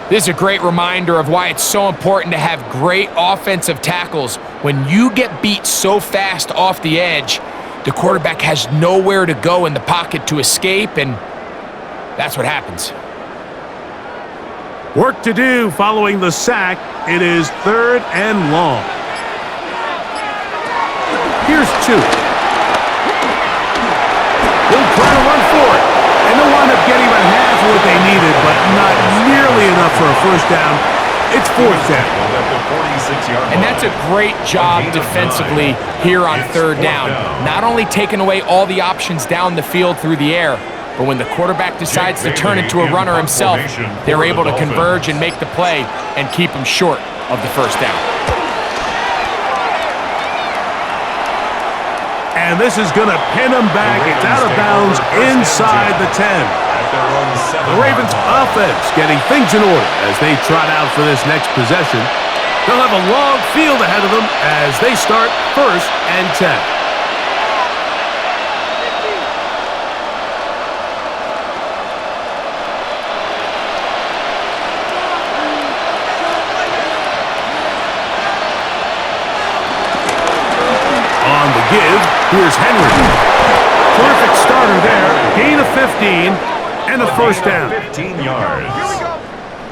[SPEAKER 3] This is a great reminder of why it's so important to have great offensive tackles. When you get beat so fast off the edge, the quarterback has nowhere to go in the pocket to escape, and that's what happens.
[SPEAKER 1] Work to do following the sack. It is 3rd and long. Here's 2. They'll try to run for it. And they'll wind up getting about half of what they needed, but not nearly enough for a first down. It's 4th down.
[SPEAKER 3] And that's a great job defensively here on third down. Not only taking away all the options down the field through the air, but when the quarterback decides to turn into a runner himself, they're able to converge and make the play and keep him short of the first down.
[SPEAKER 1] And this is going to pin him back. It's out of bounds inside the 10. The Ravens offense getting things in order as they trot out for this next possession. They'll have a long field ahead of them as they start 1st and 10. On the give, here's Henry. Terrific starter there. Gain of 15 and a first down.
[SPEAKER 2] 15 yards.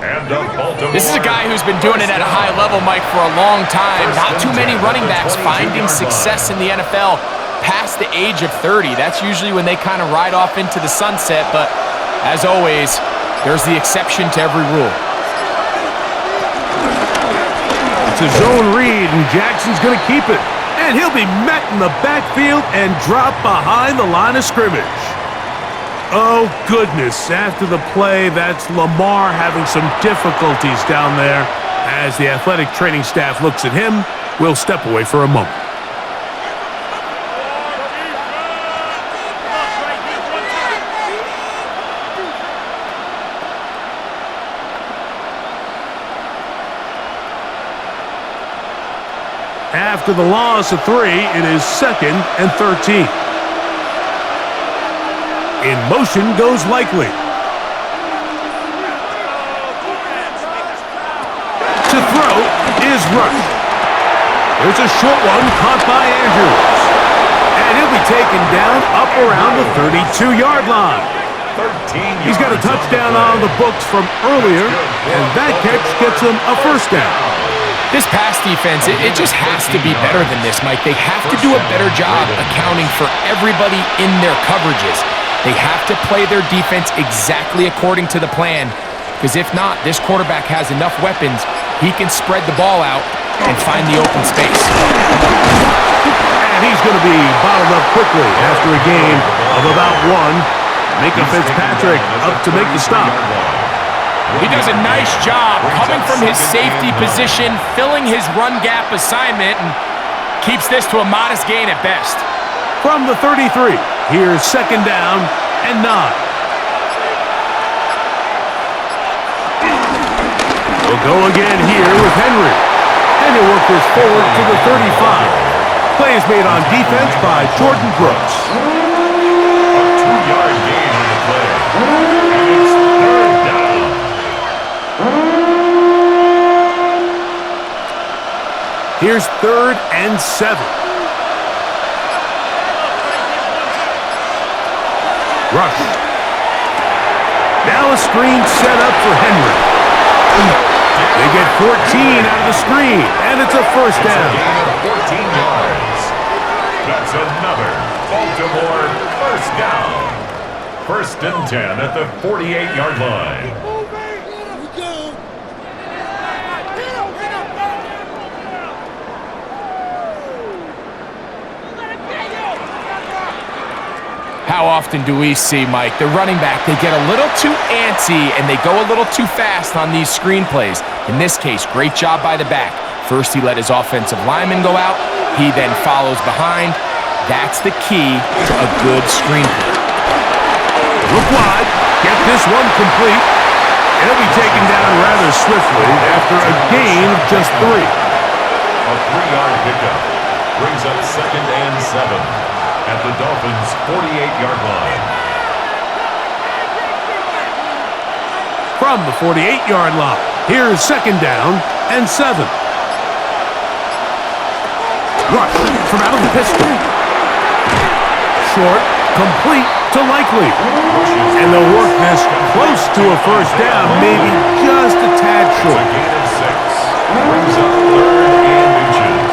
[SPEAKER 2] And Baltimore.
[SPEAKER 3] This is a guy who's been doing it at a high level, Mike, for a long time. Not too many running backs finding success in the NFL past the age of 30. That's usually when they kind of ride off into the sunset, but as always, there's the exception to every rule.
[SPEAKER 1] It's a zone read, and Jackson's going to keep it. And he'll be met in the backfield and drop behind the line of scrimmage. Oh, goodness. After the play, that's Lamar having some difficulties down there. As the athletic training staff looks at him, we'll step away for a moment. After the loss of 3, it is 2nd and 13. In motion goes Likely. To throw is Rush. There's a short one caught by Andrews. And he'll be taken down up around the 32-yard line. He's got a touchdown on the books from earlier, and that catch gets him a first down.
[SPEAKER 3] This pass defense, it just has to be better than this, Mike. They have to do a better job accounting for everybody in their coverages. They have to play their defense exactly according to the plan, because if not, this quarterback has enough weapons. He can spread the ball out and find the open space.
[SPEAKER 1] And he's going to be bottled up quickly after a gain of about one. Micah Fitzpatrick up to make the stop.
[SPEAKER 3] He does a nice job coming from his safety position, filling his run gap assignment, and keeps this to a modest gain at best.
[SPEAKER 1] From the 33, here's second down and 9. We'll go again here with Henry. And he'll work this forward to the 35. Play is made on defense by Jordan Brooks.
[SPEAKER 2] A 2-yard gain on the play. And it's third down.
[SPEAKER 1] Here's 3rd and 7. Rush. Now a screen set up for Henry. They get 14 out of the screen, and it's a first down.
[SPEAKER 2] It's a gain of 14 yards. That's another Baltimore first down. 1st and 10 at the 48-yard line.
[SPEAKER 3] How often do we see, Mike, the running back, they get a little too antsy and they go a little too fast on these screen plays. In this case, great job by the back. First, he let his offensive lineman go out. He then follows behind. That's the key to a good screen play.
[SPEAKER 1] Look wide. Get this one complete. He'll be taken down rather swiftly after a gain of just 3.
[SPEAKER 2] A 3-yard pickup brings up 2nd and 7 at the Dolphins' 48-yard line.
[SPEAKER 1] From the 48-yard line, here's second down and 7. Rush from out of the pistol. Short, complete to Likely. And they'll work this close to a first down, maybe just a tad short.
[SPEAKER 2] A gain of 6. Brings up 3rd and inches.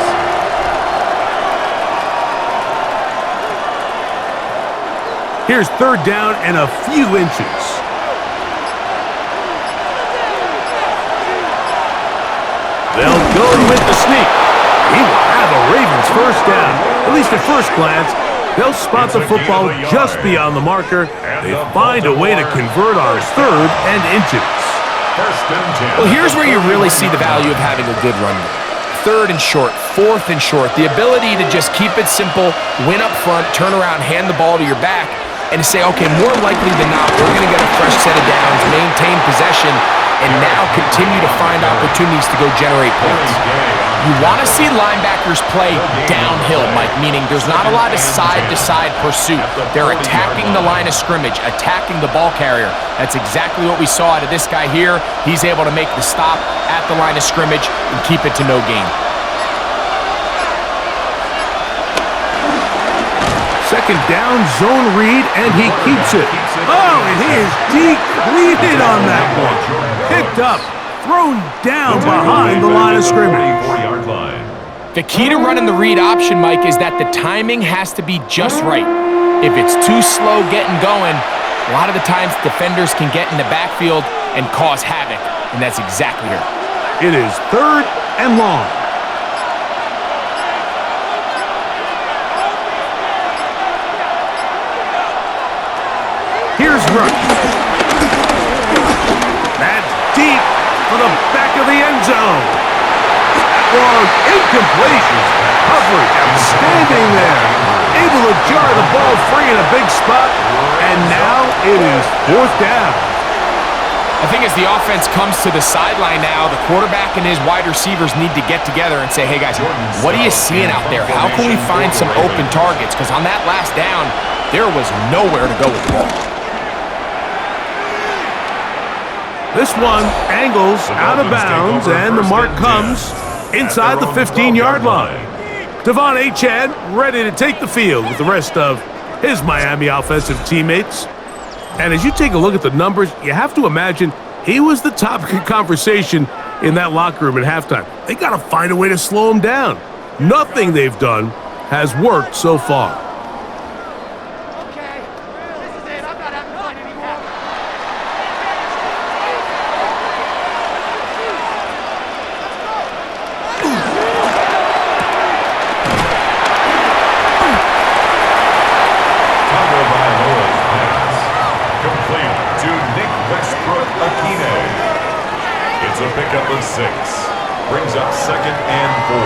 [SPEAKER 1] Here's 3rd down and a few inches. They'll go with the sneak. He will have a Ravens first down. At least at first glance, they'll spot the football just beyond the marker. They find a way to convert on 3rd and inches.
[SPEAKER 2] 1st and 10.
[SPEAKER 3] Well, here's where you really see the value of having a good run game. 3rd and short, 4th and short. The ability to just keep it simple, win up front, turn around, hand the ball to your back, and say, okay, more likely than not, we're going to get a fresh set of downs, maintain possession, and now continue to find opportunities to go generate points. You want to see linebackers play downhill, Mike, meaning there's not a lot of side-to-side pursuit. They're attacking the line of scrimmage, attacking the ball carrier. That's exactly what we saw out of this guy here. He's able to make the stop at the line of scrimmage and keep it to no gain.
[SPEAKER 1] Second down, zone read, and he keeps it. Oh, and he is depleted on that one. Picked up, thrown down behind the line of scrimmage.
[SPEAKER 2] 44-yard line.
[SPEAKER 3] The key to running the read option, Mike, is that the timing has to be just right. If it's too slow getting going, a lot of the times defenders can get in the backfield and cause havoc, and that's exactly here.
[SPEAKER 1] It is 3rd and long. Here's Rush. That's deep for the back of the end zone. That one incomplete. Coverage outstanding there. Able to jar the ball free in a big spot. And now it is 4th down.
[SPEAKER 3] I think as the offense comes to the sideline now, the quarterback and his wide receivers need to get together and say, hey guys, what are you seeing out there? How can we find some open targets? Because on that last down, there was nowhere to go with the ball.
[SPEAKER 1] This one angles out of bounds, and the mark comes inside the 15-yard line. Devon Achane ready to take the field with the rest of his Miami offensive teammates. And as you take a look at the numbers, you have to imagine he was the topic of conversation in that locker room at halftime. They got to find a way to slow him down. Nothing they've done has worked so far.
[SPEAKER 4] Okay, this is it. I'm not having fun anymore.
[SPEAKER 2] Tagovailoa's pass. Complete to Nick Westbrook-Akine. It's a pickup of 6. Brings up 2nd and 4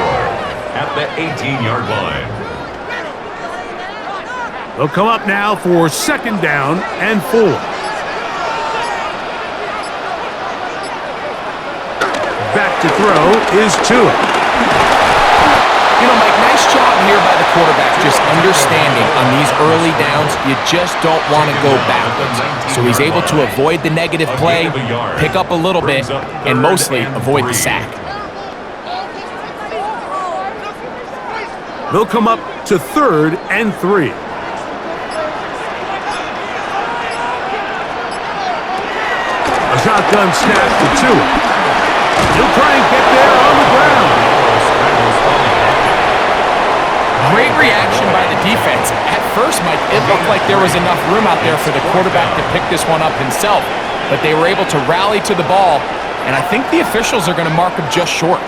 [SPEAKER 2] at the 18-yard line.
[SPEAKER 1] They'll come up now for 2nd down and 4. Back to throw is Tua.
[SPEAKER 3] You know, Mike, nice job here by the quarterback, just understanding on these early downs, you just don't want to go backwards. So he's able to avoid the negative play, pick up a little bit, and mostly avoid the sack.
[SPEAKER 1] They'll come up to 3rd and 3. A shotgun snap to Tua. He'll try and get there on the ground.
[SPEAKER 3] Great reaction by the defense. At first, Mike, it looked like there was enough room out there for the quarterback to pick this one up himself, but they were able to rally to the ball, and I think the officials are going to mark him just short.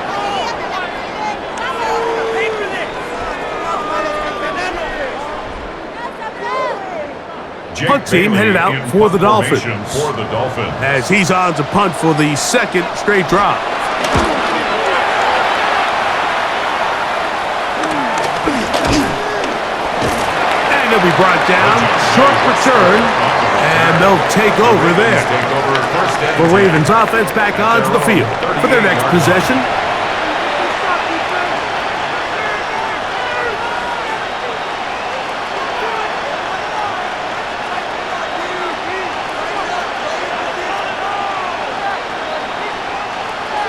[SPEAKER 1] Punt team headed out for the Dolphins. As he's on to punt for the 2nd straight drive. And he'll be brought down. Short return. And they'll take over there. The Ravens offense back onto the field for their next possession.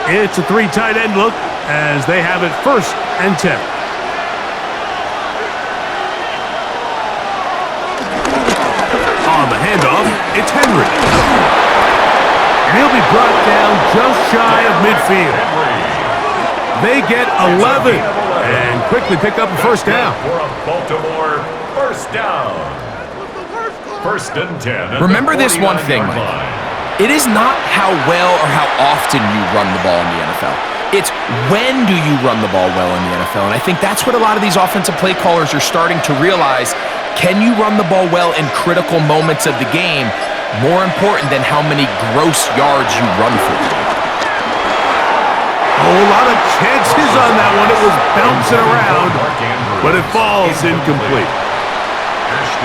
[SPEAKER 1] It's a 3 tight end look as they have it 1st and 10. On the handoff, it's Henry. And he'll be brought down just shy of midfield. They get 11 and quickly pick up a 1st down.
[SPEAKER 2] For a Baltimore 1st down. 1st and 10.
[SPEAKER 3] Remember this one thing, Mike. It is not how well or how often you run the ball in the NFL. It's when do you run the ball well in the NFL. And I think that's what a lot of these offensive play callers are starting to realize. Can you run the ball well in critical moments of the game? More important than how many gross yards you run for.
[SPEAKER 1] A whole lot of chances on that one. It was bouncing around, but it falls incomplete.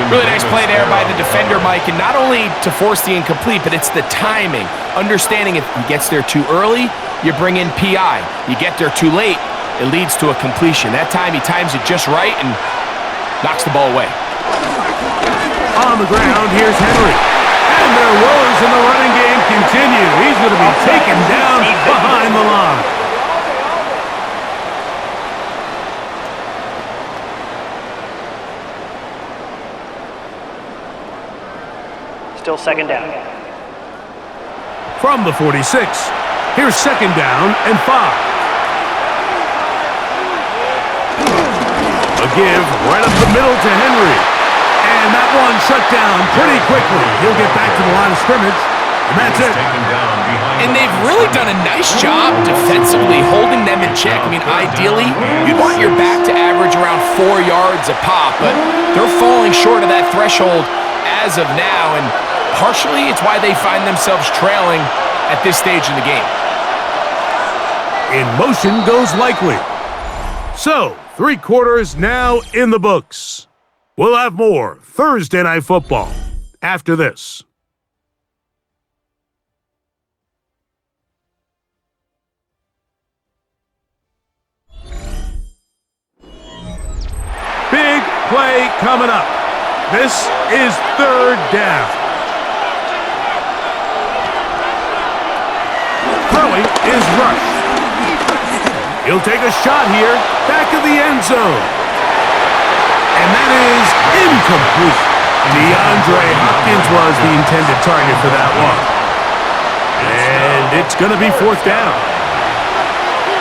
[SPEAKER 3] Really nice play there by the defender, Mike, and not only to force the incomplete, but it's the timing. Understanding if he gets there too early, you bring in PI. You get there too late, it leads to a completion. That time he times it just right and knocks the ball away.
[SPEAKER 1] On the ground, here's Henry. And their woes in the running game continue. He's going to be taken down behind the line.
[SPEAKER 6] Still 2nd down.
[SPEAKER 1] From the 46, here's 2nd down and 5. A give right up the middle to Henry. And that one shut down pretty quickly. He'll get back to the line of scrimmage, and that's it.
[SPEAKER 3] And they've really done a nice job defensively holding them in check. I mean, ideally, you'd want your back to average around 4 yards a pop, but they're falling short of that threshold as of now, and partially it's why they find themselves trailing at this stage in the game.
[SPEAKER 1] In motion goes Likely. So, 3 quarters now in the books. We'll have more Thursday Night Football after this. Big play coming up. This is 3rd down. Throwing is Rush. He'll take a shot here, back of the end zone. And that is incomplete. DeAndre Hopkins was the intended target for that one. And it's going to be 4th down.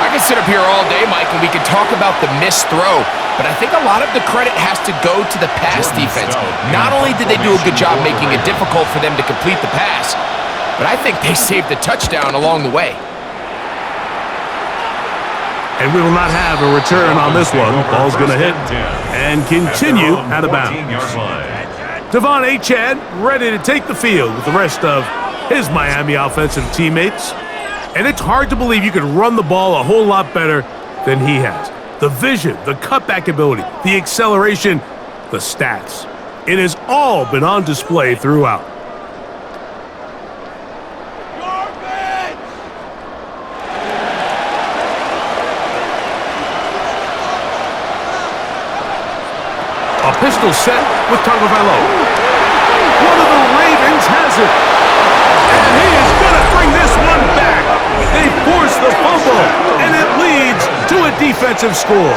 [SPEAKER 3] I could sit up here all day, Mike, and we could talk about the missed throw, but I think a lot of the credit has to go to the pass defense. Not only did they do a good job making it difficult for them to complete the pass, but I think they saved the touchdown along the way.
[SPEAKER 1] And we will not have a return on this one. Ball's going to hit and continue out of bounds. Devon Achane ready to take the field with the rest of his Miami offensive teammates. And it's hard to believe you could run the ball a whole lot better than he has. The vision, the cutback ability, the acceleration, the stats. It has all been on display throughout. A pistol set with Tagovailoa. One of the Ravens has it. And he is going to bring this one back. They force the fumble, and it leads to a defensive score.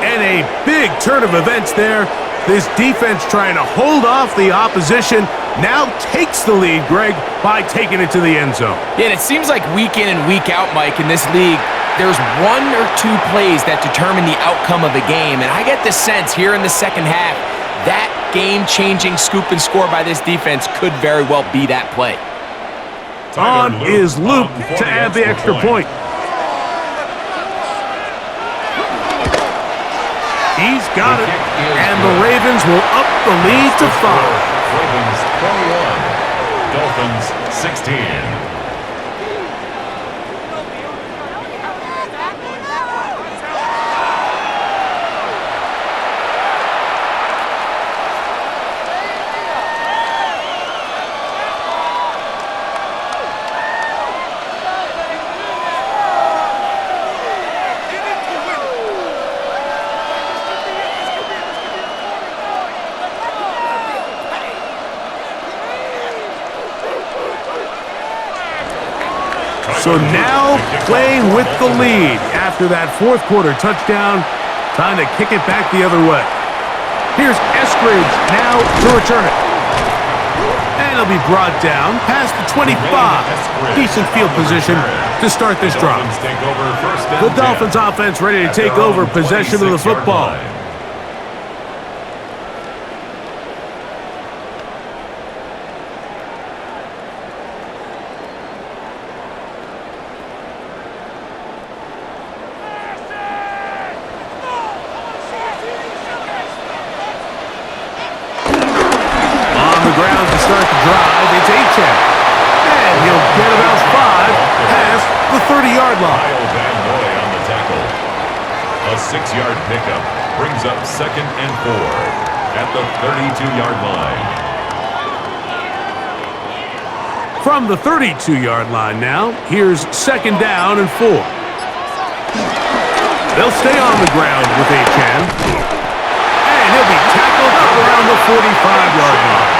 [SPEAKER 1] And a big turn of events there. This defense trying to hold off the opposition now takes the lead, Greg, by taking it to the end zone.
[SPEAKER 3] Yeah, and it seems like week in and week out, Mike, in this league, there's one or two plays that determine the outcome of a game. And I get the sense here in the second half, that game-changing scoop and score by this defense could very well be that play.
[SPEAKER 1] On is Luke to add the extra point. He's got it, and the Ravens will up the lead to 5.
[SPEAKER 2] Ravens 21, Dolphins 16.
[SPEAKER 1] So now playing with the lead after that fourth quarter touchdown, time to kick it back the other way. Here's Eskridge now to return it. And it'll be brought down past the 25. Decent field position to start this drive. The Dolphins offense ready to take over possession of the football. Start the drive, it's Achane. And he'll get about 5 past the 30-yard line.
[SPEAKER 2] On the tackle. A 6-yard pickup brings up 2nd and 4 at the 32-yard line.
[SPEAKER 1] From the 32-yard line now, here's 2nd down and 4. They'll stay on the ground with Achane. And he'll be tackled up around the 45-yard line.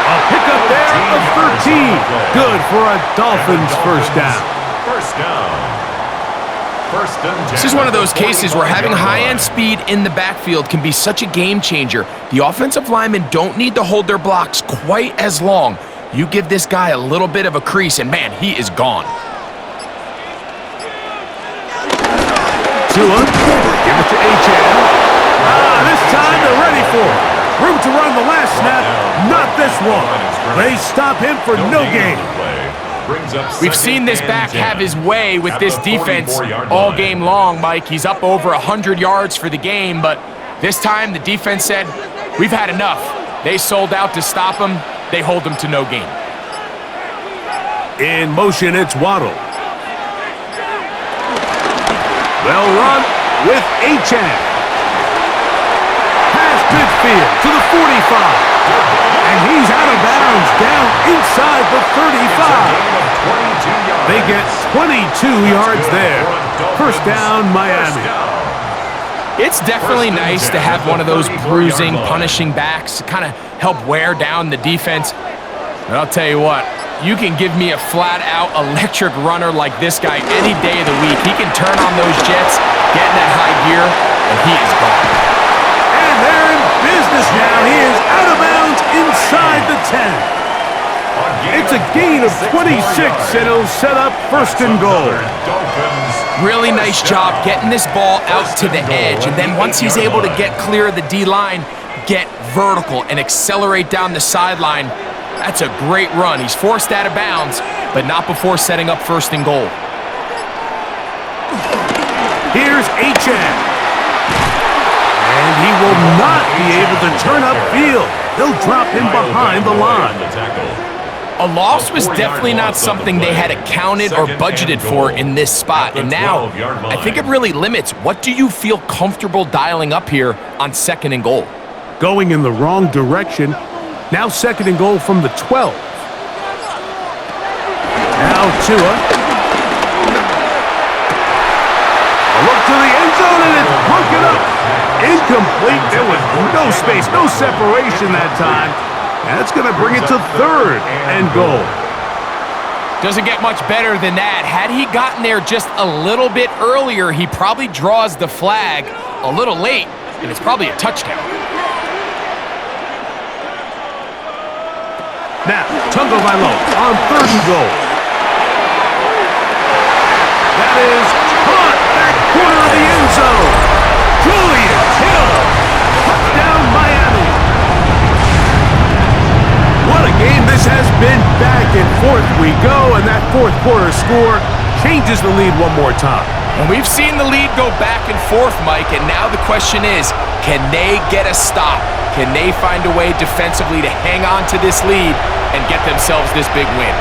[SPEAKER 1] A pickup there of 13. Good for a Dolphins first down.
[SPEAKER 2] First down.
[SPEAKER 3] This is one of those cases where having high-end speed in the backfield can be such a game changer. The offensive linemen don't need to hold their blocks quite as long. You give this guy a little bit of a crease, and man, he is gone.
[SPEAKER 1] Tua, give it to Achane. This time they're ready for it. Room to run the last snap, not this one. They stop him for no gain.
[SPEAKER 3] We've seen this back have his way with this defense all game long, Mike. He's up over 100 yards for the game, but this time the defense said, we've had enough. They sold out to stop him. They hold him to no gain.
[SPEAKER 1] In motion, it's Waddle. Well run with Achane. Midfield to the 45. And he's out of bounds down inside the 35. They get 22 yards there. First down, Miami.
[SPEAKER 3] It's definitely nice to have one of those bruising, punishing backs to kind of help wear down the defense. But I'll tell you what, you can give me a flat-out electric runner like this guy any day of the week. He can turn on those jets, get in that high gear, and he is gone.
[SPEAKER 1] They're in business now. He is out of bounds inside the 10. It's a gain of 26, and it'll set up first and goal.
[SPEAKER 3] Really nice job getting this ball out to the edge, and then once he's able to get clear of the D-line, get vertical and accelerate down the sideline. That's a great run. He's forced out of bounds, but not before setting up first and goal.
[SPEAKER 1] Here's HN. And he will not be able to turn upfield. They'll drop him behind the line.
[SPEAKER 3] A loss was definitely not something they had accounted or budgeted for in this spot, and now I think it really limits. What do you feel comfortable dialing up here on second and goal?
[SPEAKER 1] Going in the wrong direction. Now second and goal from the 12. Now Tua. A look to the end zone, and it's broken up. Incomplete. There was no space, no separation that time. That's going to bring it to third and goal.
[SPEAKER 3] Doesn't get much better than that. Had he gotten there just a little bit earlier, he probably draws the flag a little late, and it's probably a touchdown.
[SPEAKER 1] Now, Tagovailoa on third and goal. That is caught back corner of the end zone. Julian Hill. Touchdown, Miami. What a game this has been. Back and forth we go, and that fourth quarter score changes the lead one more time.
[SPEAKER 3] And we've seen the lead go back and forth, Mike, and now the question is, can they get a stop? Can they find a way defensively to hang on to this lead and get themselves this big win?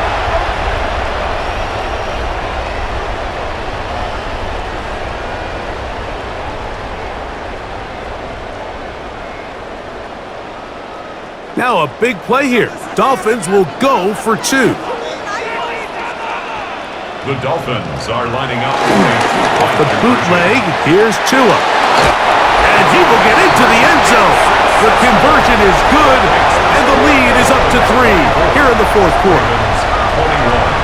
[SPEAKER 1] Now a big play here. Dolphins will go for two.
[SPEAKER 2] The Dolphins are lining up.
[SPEAKER 1] The bootleg, here's Tua. And he will get into the end zone. The conversion is good, and the lead is up to 3 here in the fourth quarter.
[SPEAKER 2] 21.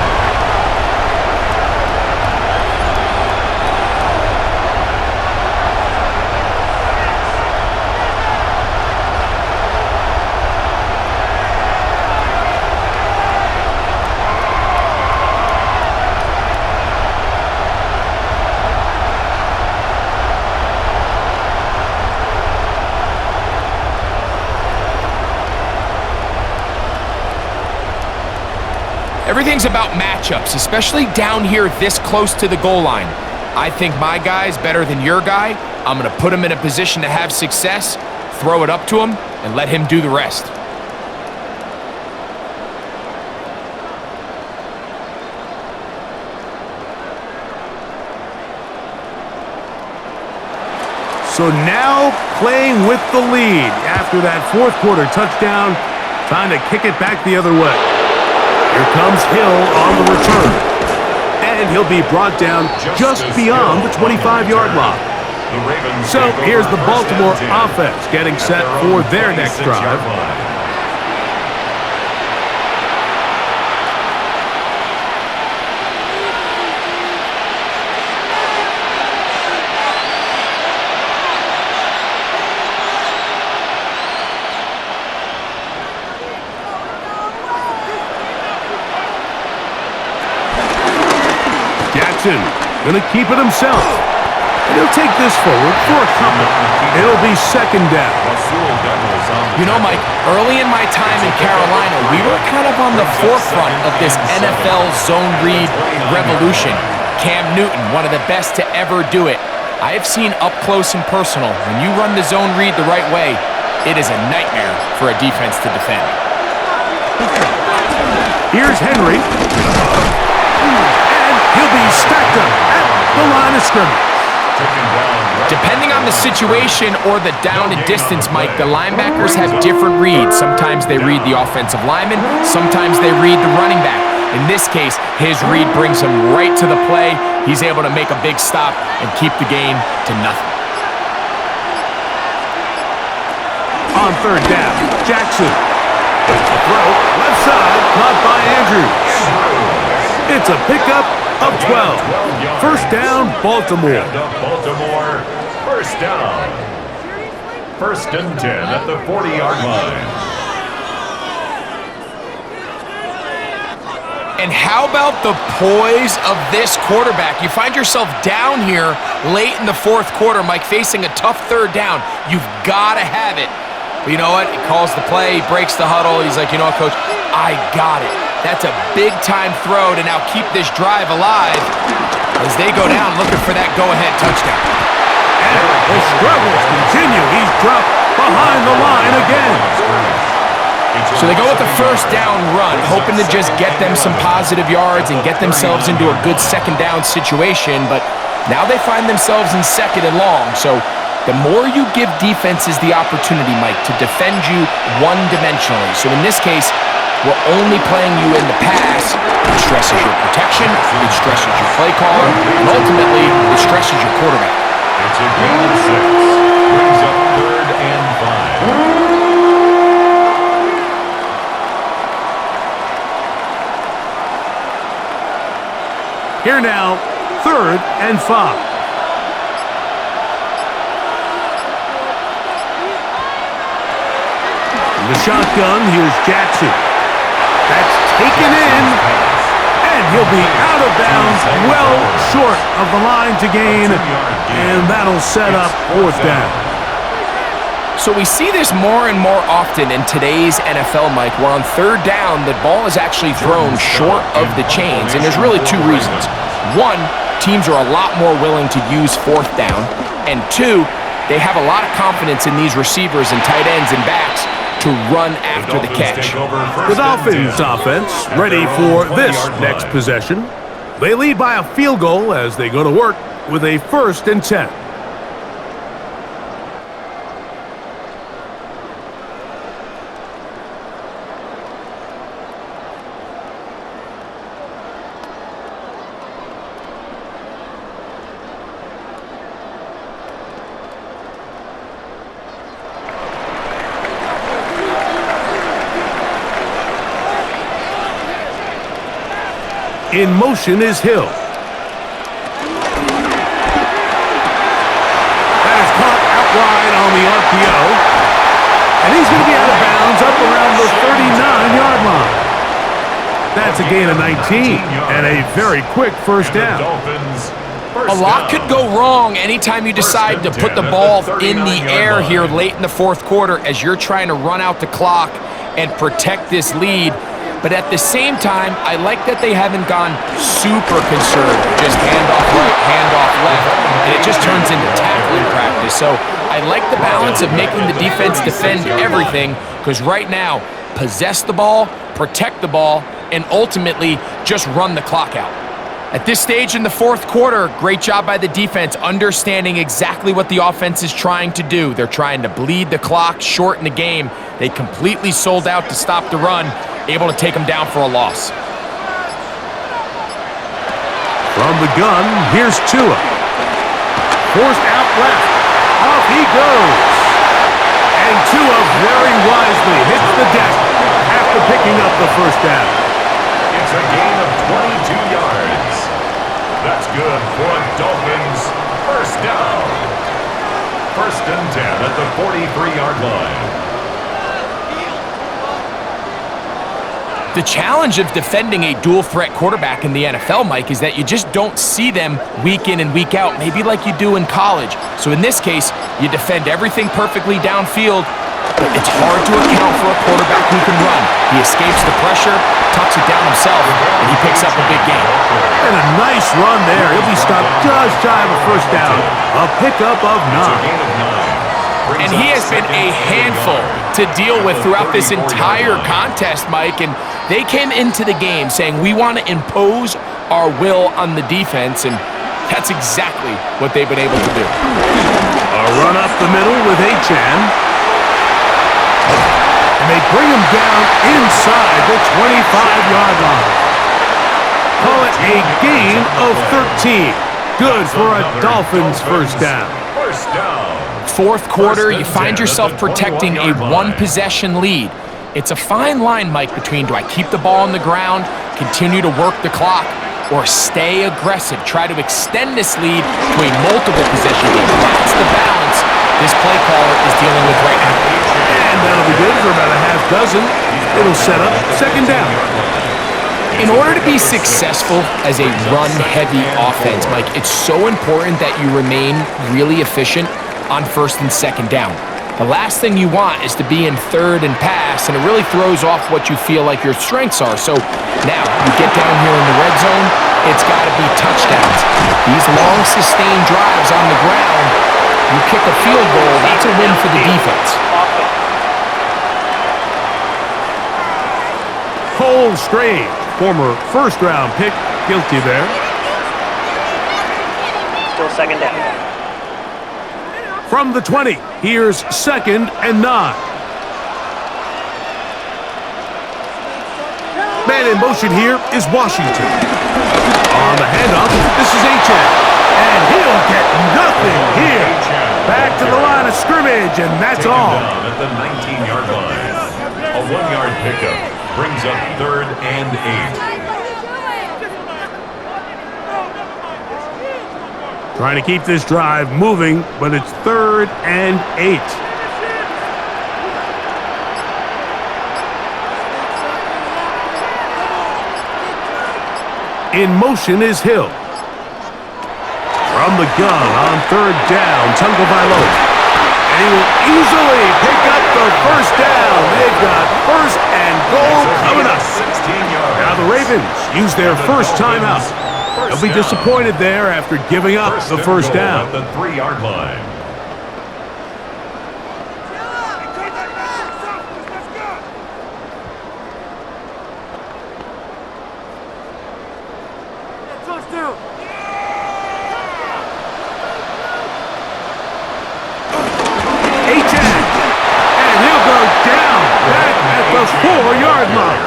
[SPEAKER 3] Everything's about matchups, especially down here this close to the goal line. I think my guy's better than your guy. I'm going to put him in a position to have success, throw it up to him, and let him do the rest.
[SPEAKER 1] So now playing with the lead after that fourth quarter touchdown, trying to kick it back the other way. Here comes Hill on the return. And he'll be brought down just beyond the 25-yard line. So here's the Baltimore offense getting set for their next drive. Going to keep it himself. And he'll take this forward for a couple. It'll be second down.
[SPEAKER 3] You know, Mike, early in my time in Carolina, we were kind of on the forefront of this NFL zone read revolution. Cam Newton, one of the best to ever do it. I have seen up close and personal, when you run the zone read the right way, it is a nightmare for a defense to defend.
[SPEAKER 1] Here's Henry. He'll be stacked up at the line of scrimmage.
[SPEAKER 3] Depending on the situation or the down and distance, Mike, the linebackers have different reads. Sometimes they read the offensive lineman, sometimes they read the running back. In this case, his read brings him right to the play. He's able to make a big stop and keep the game to nothing.
[SPEAKER 1] On third down, Jackson. A throw, left side, caught by Andrews. It's a pickup of 12. First down, Baltimore.
[SPEAKER 2] Baltimore, first down. First and 10 at the 40-yard line.
[SPEAKER 3] And how about the poise of this quarterback? You find yourself down here late in the fourth quarter, Mike, facing a tough third down. You've got to have it. But you know what? He calls the play, he breaks the huddle. He's like, you know what, Coach? I got it. That's a big-time throw to now keep this drive alive as they go down looking for that go-ahead touchdown.
[SPEAKER 1] And the struggles continue. He's dropped behind the line again.
[SPEAKER 3] So they go with the first down run, hoping to just get them some positive yards and get themselves into a good second down situation, but now they find themselves in second and long. So the more you give defenses the opportunity, Mike, to defend you one-dimensionally. So in this case, we're only playing you in the pass. It stresses your protection, it stresses your play caller, and ultimately, it stresses your quarterback.
[SPEAKER 2] It's a gain of 6. Brings up 3rd and 5.
[SPEAKER 1] Here now, 3rd and 5. In the shotgun, here's Jackson. That's taken in, and he'll be out of bounds, well short of the line to gain, and that'll set up 4th down.
[SPEAKER 3] So we see this more and more often in today's NFL, Mike, where on 3rd down, the ball is actually thrown short of the chains, and there's really 2 reasons. 1, teams are a lot more willing to use 4th down, and 2, they have a lot of confidence in these receivers and tight ends and backs to run after the catch.
[SPEAKER 1] The Dolphins offense ready for this next possession. They lead by a field goal as they go to work with a 1st and 10. In motion is Hill. That is caught out wide on the RPO. And he's going to be out of bounds up around the 39-yard line. That's a gain of 19 and a very quick 1st down.
[SPEAKER 3] A lot could go wrong anytime you decide to put the ball in the air here late in the 4th quarter as you're trying to run out the clock and protect this lead. But at the same time, I like that they haven't gone super conservative, just handoff right, handoff left, and it just turns into tackling practice. So I like the balance of making the defense defend everything, because right now, possess the ball, protect the ball, and ultimately just run the clock out. At this stage in the 4th quarter, great job by the defense, understanding exactly what the offense is trying to do. They're trying to bleed the clock, shorten the game. They completely sold out to stop the run, able to take them down for a loss.
[SPEAKER 1] From the gun, here's Tua. Forced out left. Off he goes. And Tua very wisely hits the deck after picking up the 1st down.
[SPEAKER 2] It's a gain of 22 yards. That's good for a Dolphins 1st down. 1st and 10 at the 43-yard line.
[SPEAKER 3] The challenge of defending a dual-threat quarterback in the NFL, Mike, is that you just don't see them week in and week out, maybe like you do in college. So in this case, you defend everything perfectly downfield, but it's hard to account for a quarterback who can run. He escapes the pressure, tucks it down himself, and he picks up a big gain.
[SPEAKER 1] And a nice run there. He'll be stopped just shy of a 1st down. A pickup of 9.
[SPEAKER 3] And he has been a handful to deal with throughout this entire contest, Mike. And they came into the game saying, we want to impose our will on the defense. And that's exactly what they've been able to do.
[SPEAKER 1] A run up the middle with Achan. And they bring him down inside the 25-yard line. Call it a gain of 13. Good for a Dolphins 1st down.
[SPEAKER 2] 1st down.
[SPEAKER 3] 4th quarter, you find yourself protecting a 1-possession lead. It's a fine line, Mike, between do I keep the ball on the ground, continue to work the clock, or stay aggressive, try to extend this lead to a multiple possession game. That's the balance this play caller is dealing with right now.
[SPEAKER 1] And that'll be good for about a half dozen. It'll set up 2nd down.
[SPEAKER 3] In order to be successful as a run-heavy offense, Mike, it's so important that you remain really efficient on first and second down. The last thing you want is to be in third and pass, and it really throws off what you feel like your strengths are. So now you get down here in the red zone, it's got to be touchdowns. These long, sustained drives on the ground, you kick a field goal, that's a win for the defense.
[SPEAKER 1] Cole Strange, former first-round pick, guilty there.
[SPEAKER 6] Still second down.
[SPEAKER 1] From the 20, here's 2nd and 9. Man in motion here is Washington. On the handoff, this is Achane. And he'll get nothing here. Back to the line of scrimmage, and that's all.
[SPEAKER 2] Down at the 19-yard line. A 1-yard pickup brings up 3rd and 8.
[SPEAKER 1] Trying to keep this drive moving, but it's 3rd and 8. In motion is Hill. From the gun on 3rd down, Tagovailoa. And he will easily pick up the first down. They've got 1st and goal coming up.
[SPEAKER 2] 16 yards.
[SPEAKER 1] Now the Ravens use their first timeout. They'll be disappointed there after giving up the first down.
[SPEAKER 2] At the 3-yard line.
[SPEAKER 1] Achane. And he'll go down back at the 4-yard line.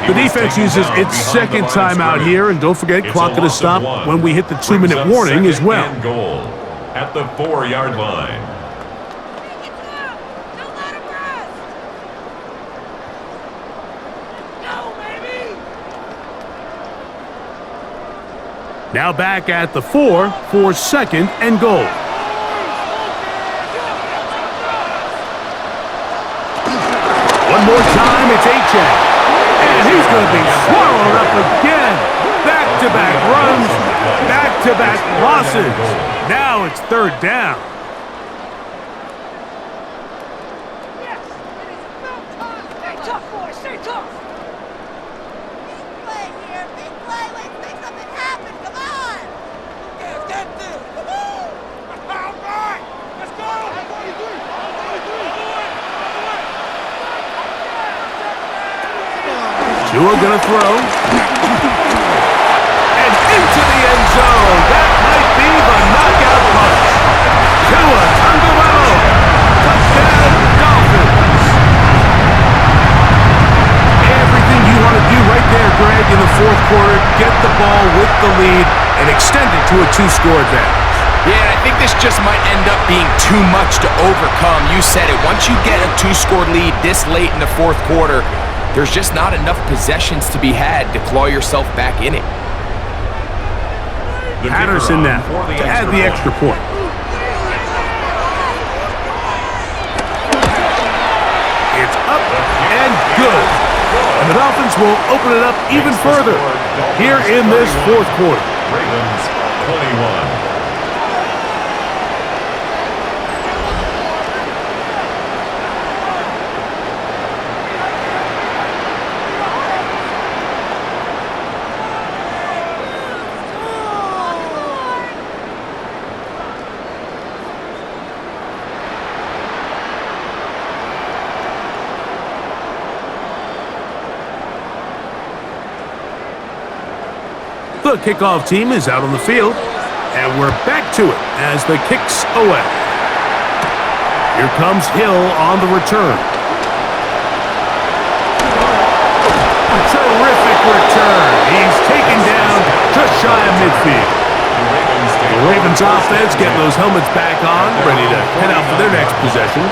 [SPEAKER 1] The defense uses its second timeout here, and don't forget, clock going to stop when we hit the 2-minute warning as well.
[SPEAKER 2] Goal at the 4-yard line.
[SPEAKER 1] Now back at the 4 for 2nd and goal. One more time, it's Achane. And he's going to be swallowed up again. Back-to-back runs, back-to-back losses. Now it's 3rd down.
[SPEAKER 4] Stay tough, boys. Stay tough. Big play here. Big play. Let's make something happen. Come on. Let's get this. Woo-hoo. All right. Let's go.
[SPEAKER 1] Tua going to throw. And into the end zone. That might be the knockout punch. Tua Tagovailoa. Touchdown, Dolphins. Everything you want to do right there, Greg, in the 4th quarter. Get the ball with the lead and extend it to a 2-score advantage.
[SPEAKER 3] Yeah, I think this just might end up being too much to overcome. You said it. Once you get a 2-score lead this late in the 4th quarter, there's just not enough possessions to be had to claw yourself back in it.
[SPEAKER 1] Patterson now to add the extra point. It's up and good. And the Dolphins will open it up even further here in this 4th quarter.
[SPEAKER 2] Ravens 21.
[SPEAKER 1] The kickoff team is out on the field, and we're back to it as the kick's away. Here comes Hill on the return. Terrific return. He's taken down just shy of midfield. The Ravens offense getting those helmets back on, ready to head out for their next possession.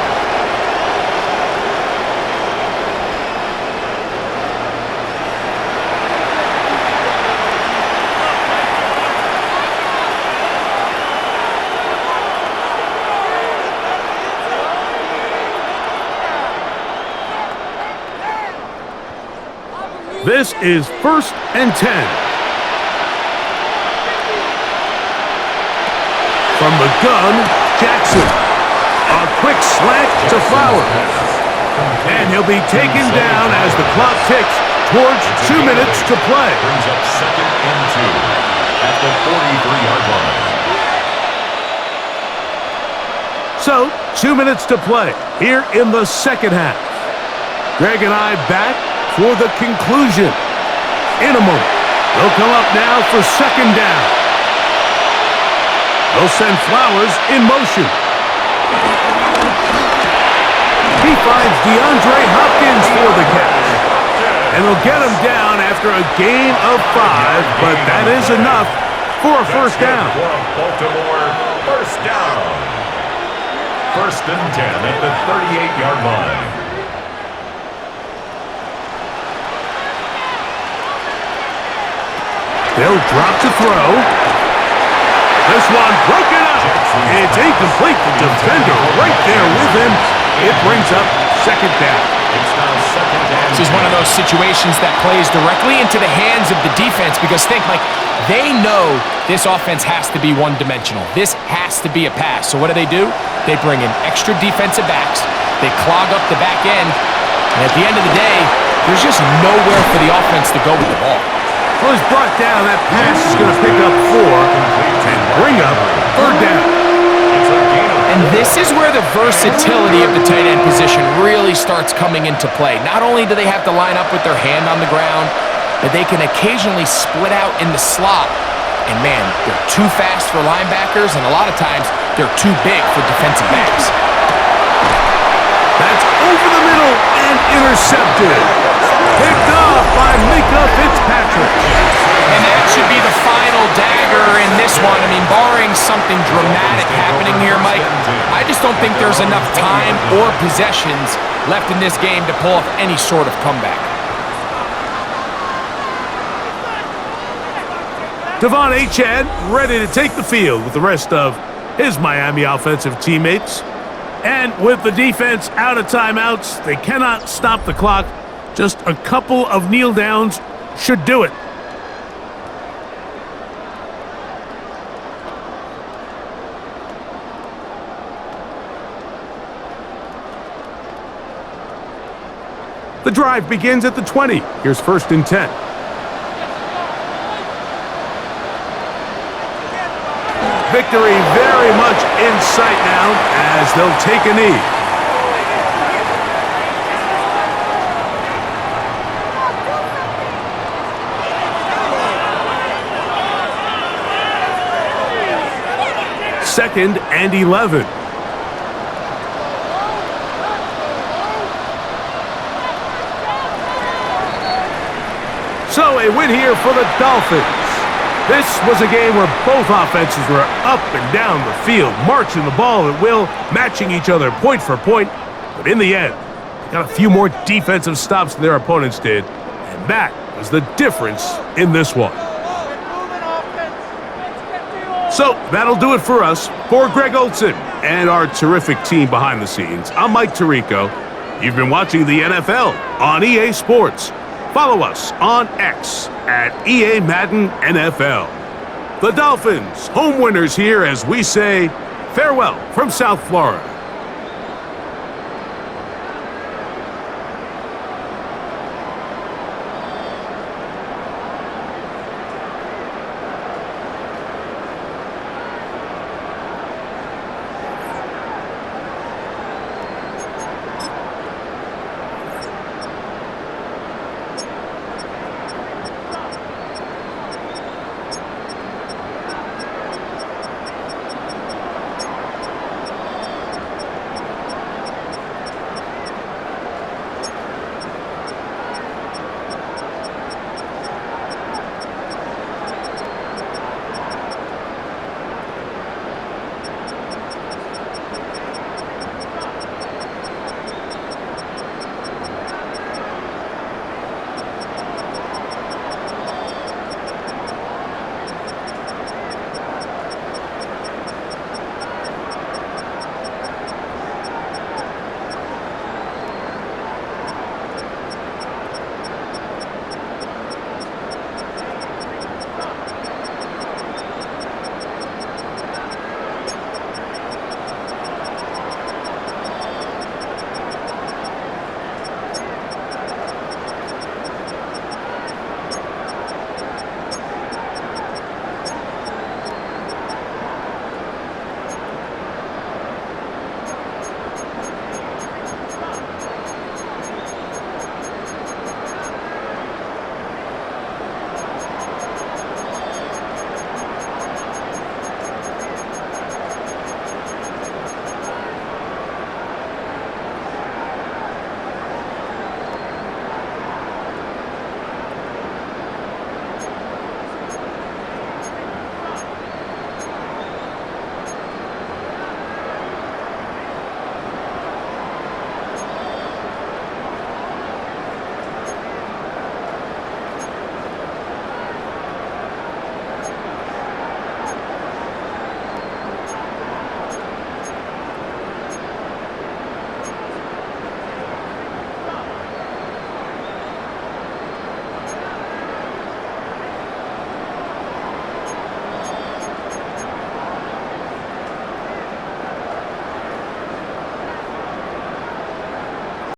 [SPEAKER 1] This is 1st and 10. From the gun, Jackson. A quick slant to Flowers. And he'll be taken down as the clock ticks towards 2 minutes to play.
[SPEAKER 2] Brings up 2nd and 2 at the 43-yard line.
[SPEAKER 1] So, 2 minutes to play here in the second half. Greg and I back for the conclusion. In a moment, they'll come up now for 2nd down. They'll send Flowers in motion. He finds DeAndre Hopkins for the catch. And they'll get him down after a gain of 5, but that is enough for a 1st down.
[SPEAKER 2] Baltimore, 1st down. 1st and 10 at the 38-yard line.
[SPEAKER 1] They'll drop to throw. This one broken up. It's incomplete. The defender right there with him. It brings up 2nd down.
[SPEAKER 2] It's now 2nd down.
[SPEAKER 3] This is one of those situations that plays directly into the hands of the defense because think, like, they know this offense has to be one-dimensional. This has to be a pass. So what do? They bring in extra defensive backs. They clog up the back end. And at the end of the day, there's just nowhere for the offense to go with the ball.
[SPEAKER 1] Well, he's brought down. That pass is going to pick up 4 and bring up 3rd down.
[SPEAKER 3] And this is where the versatility of the tight end position really starts coming into play. Not only do they have to line up with their hand on the ground, but they can occasionally split out in the slot. And man, they're too fast for linebackers, and a lot of times they're too big for defensive backs.
[SPEAKER 1] That's over the middle and intercepted. Picked off by Mika Fitzpatrick.
[SPEAKER 3] And that should be the final dagger in this one. I mean, barring something dramatic happening here, Mike, I just don't think there's enough time or possessions left in this game to pull off any sort of comeback.
[SPEAKER 1] Devon Achane ready to take the field with the rest of his Miami offensive teammates. And with the defense out of timeouts, they cannot stop the clock. Just a couple of kneel downs should do it. The drive begins at the 20. Here's 1st and 10. Victory very much in sight now as they'll take a knee. Second and 11. So a win here for the Dolphins. This was a game where both offenses were up and down the field, marching the ball at will, matching each other point for point. But in the end, they got a few more defensive stops than their opponents did. And that was the difference in this one. So that'll do it for us. For Greg Olson and our terrific team behind the scenes, I'm Mike Tirico. You've been watching the NFL on EA Sports. Follow us on X at EA Madden NFL. The Dolphins, home winners here as we say farewell from South Florida.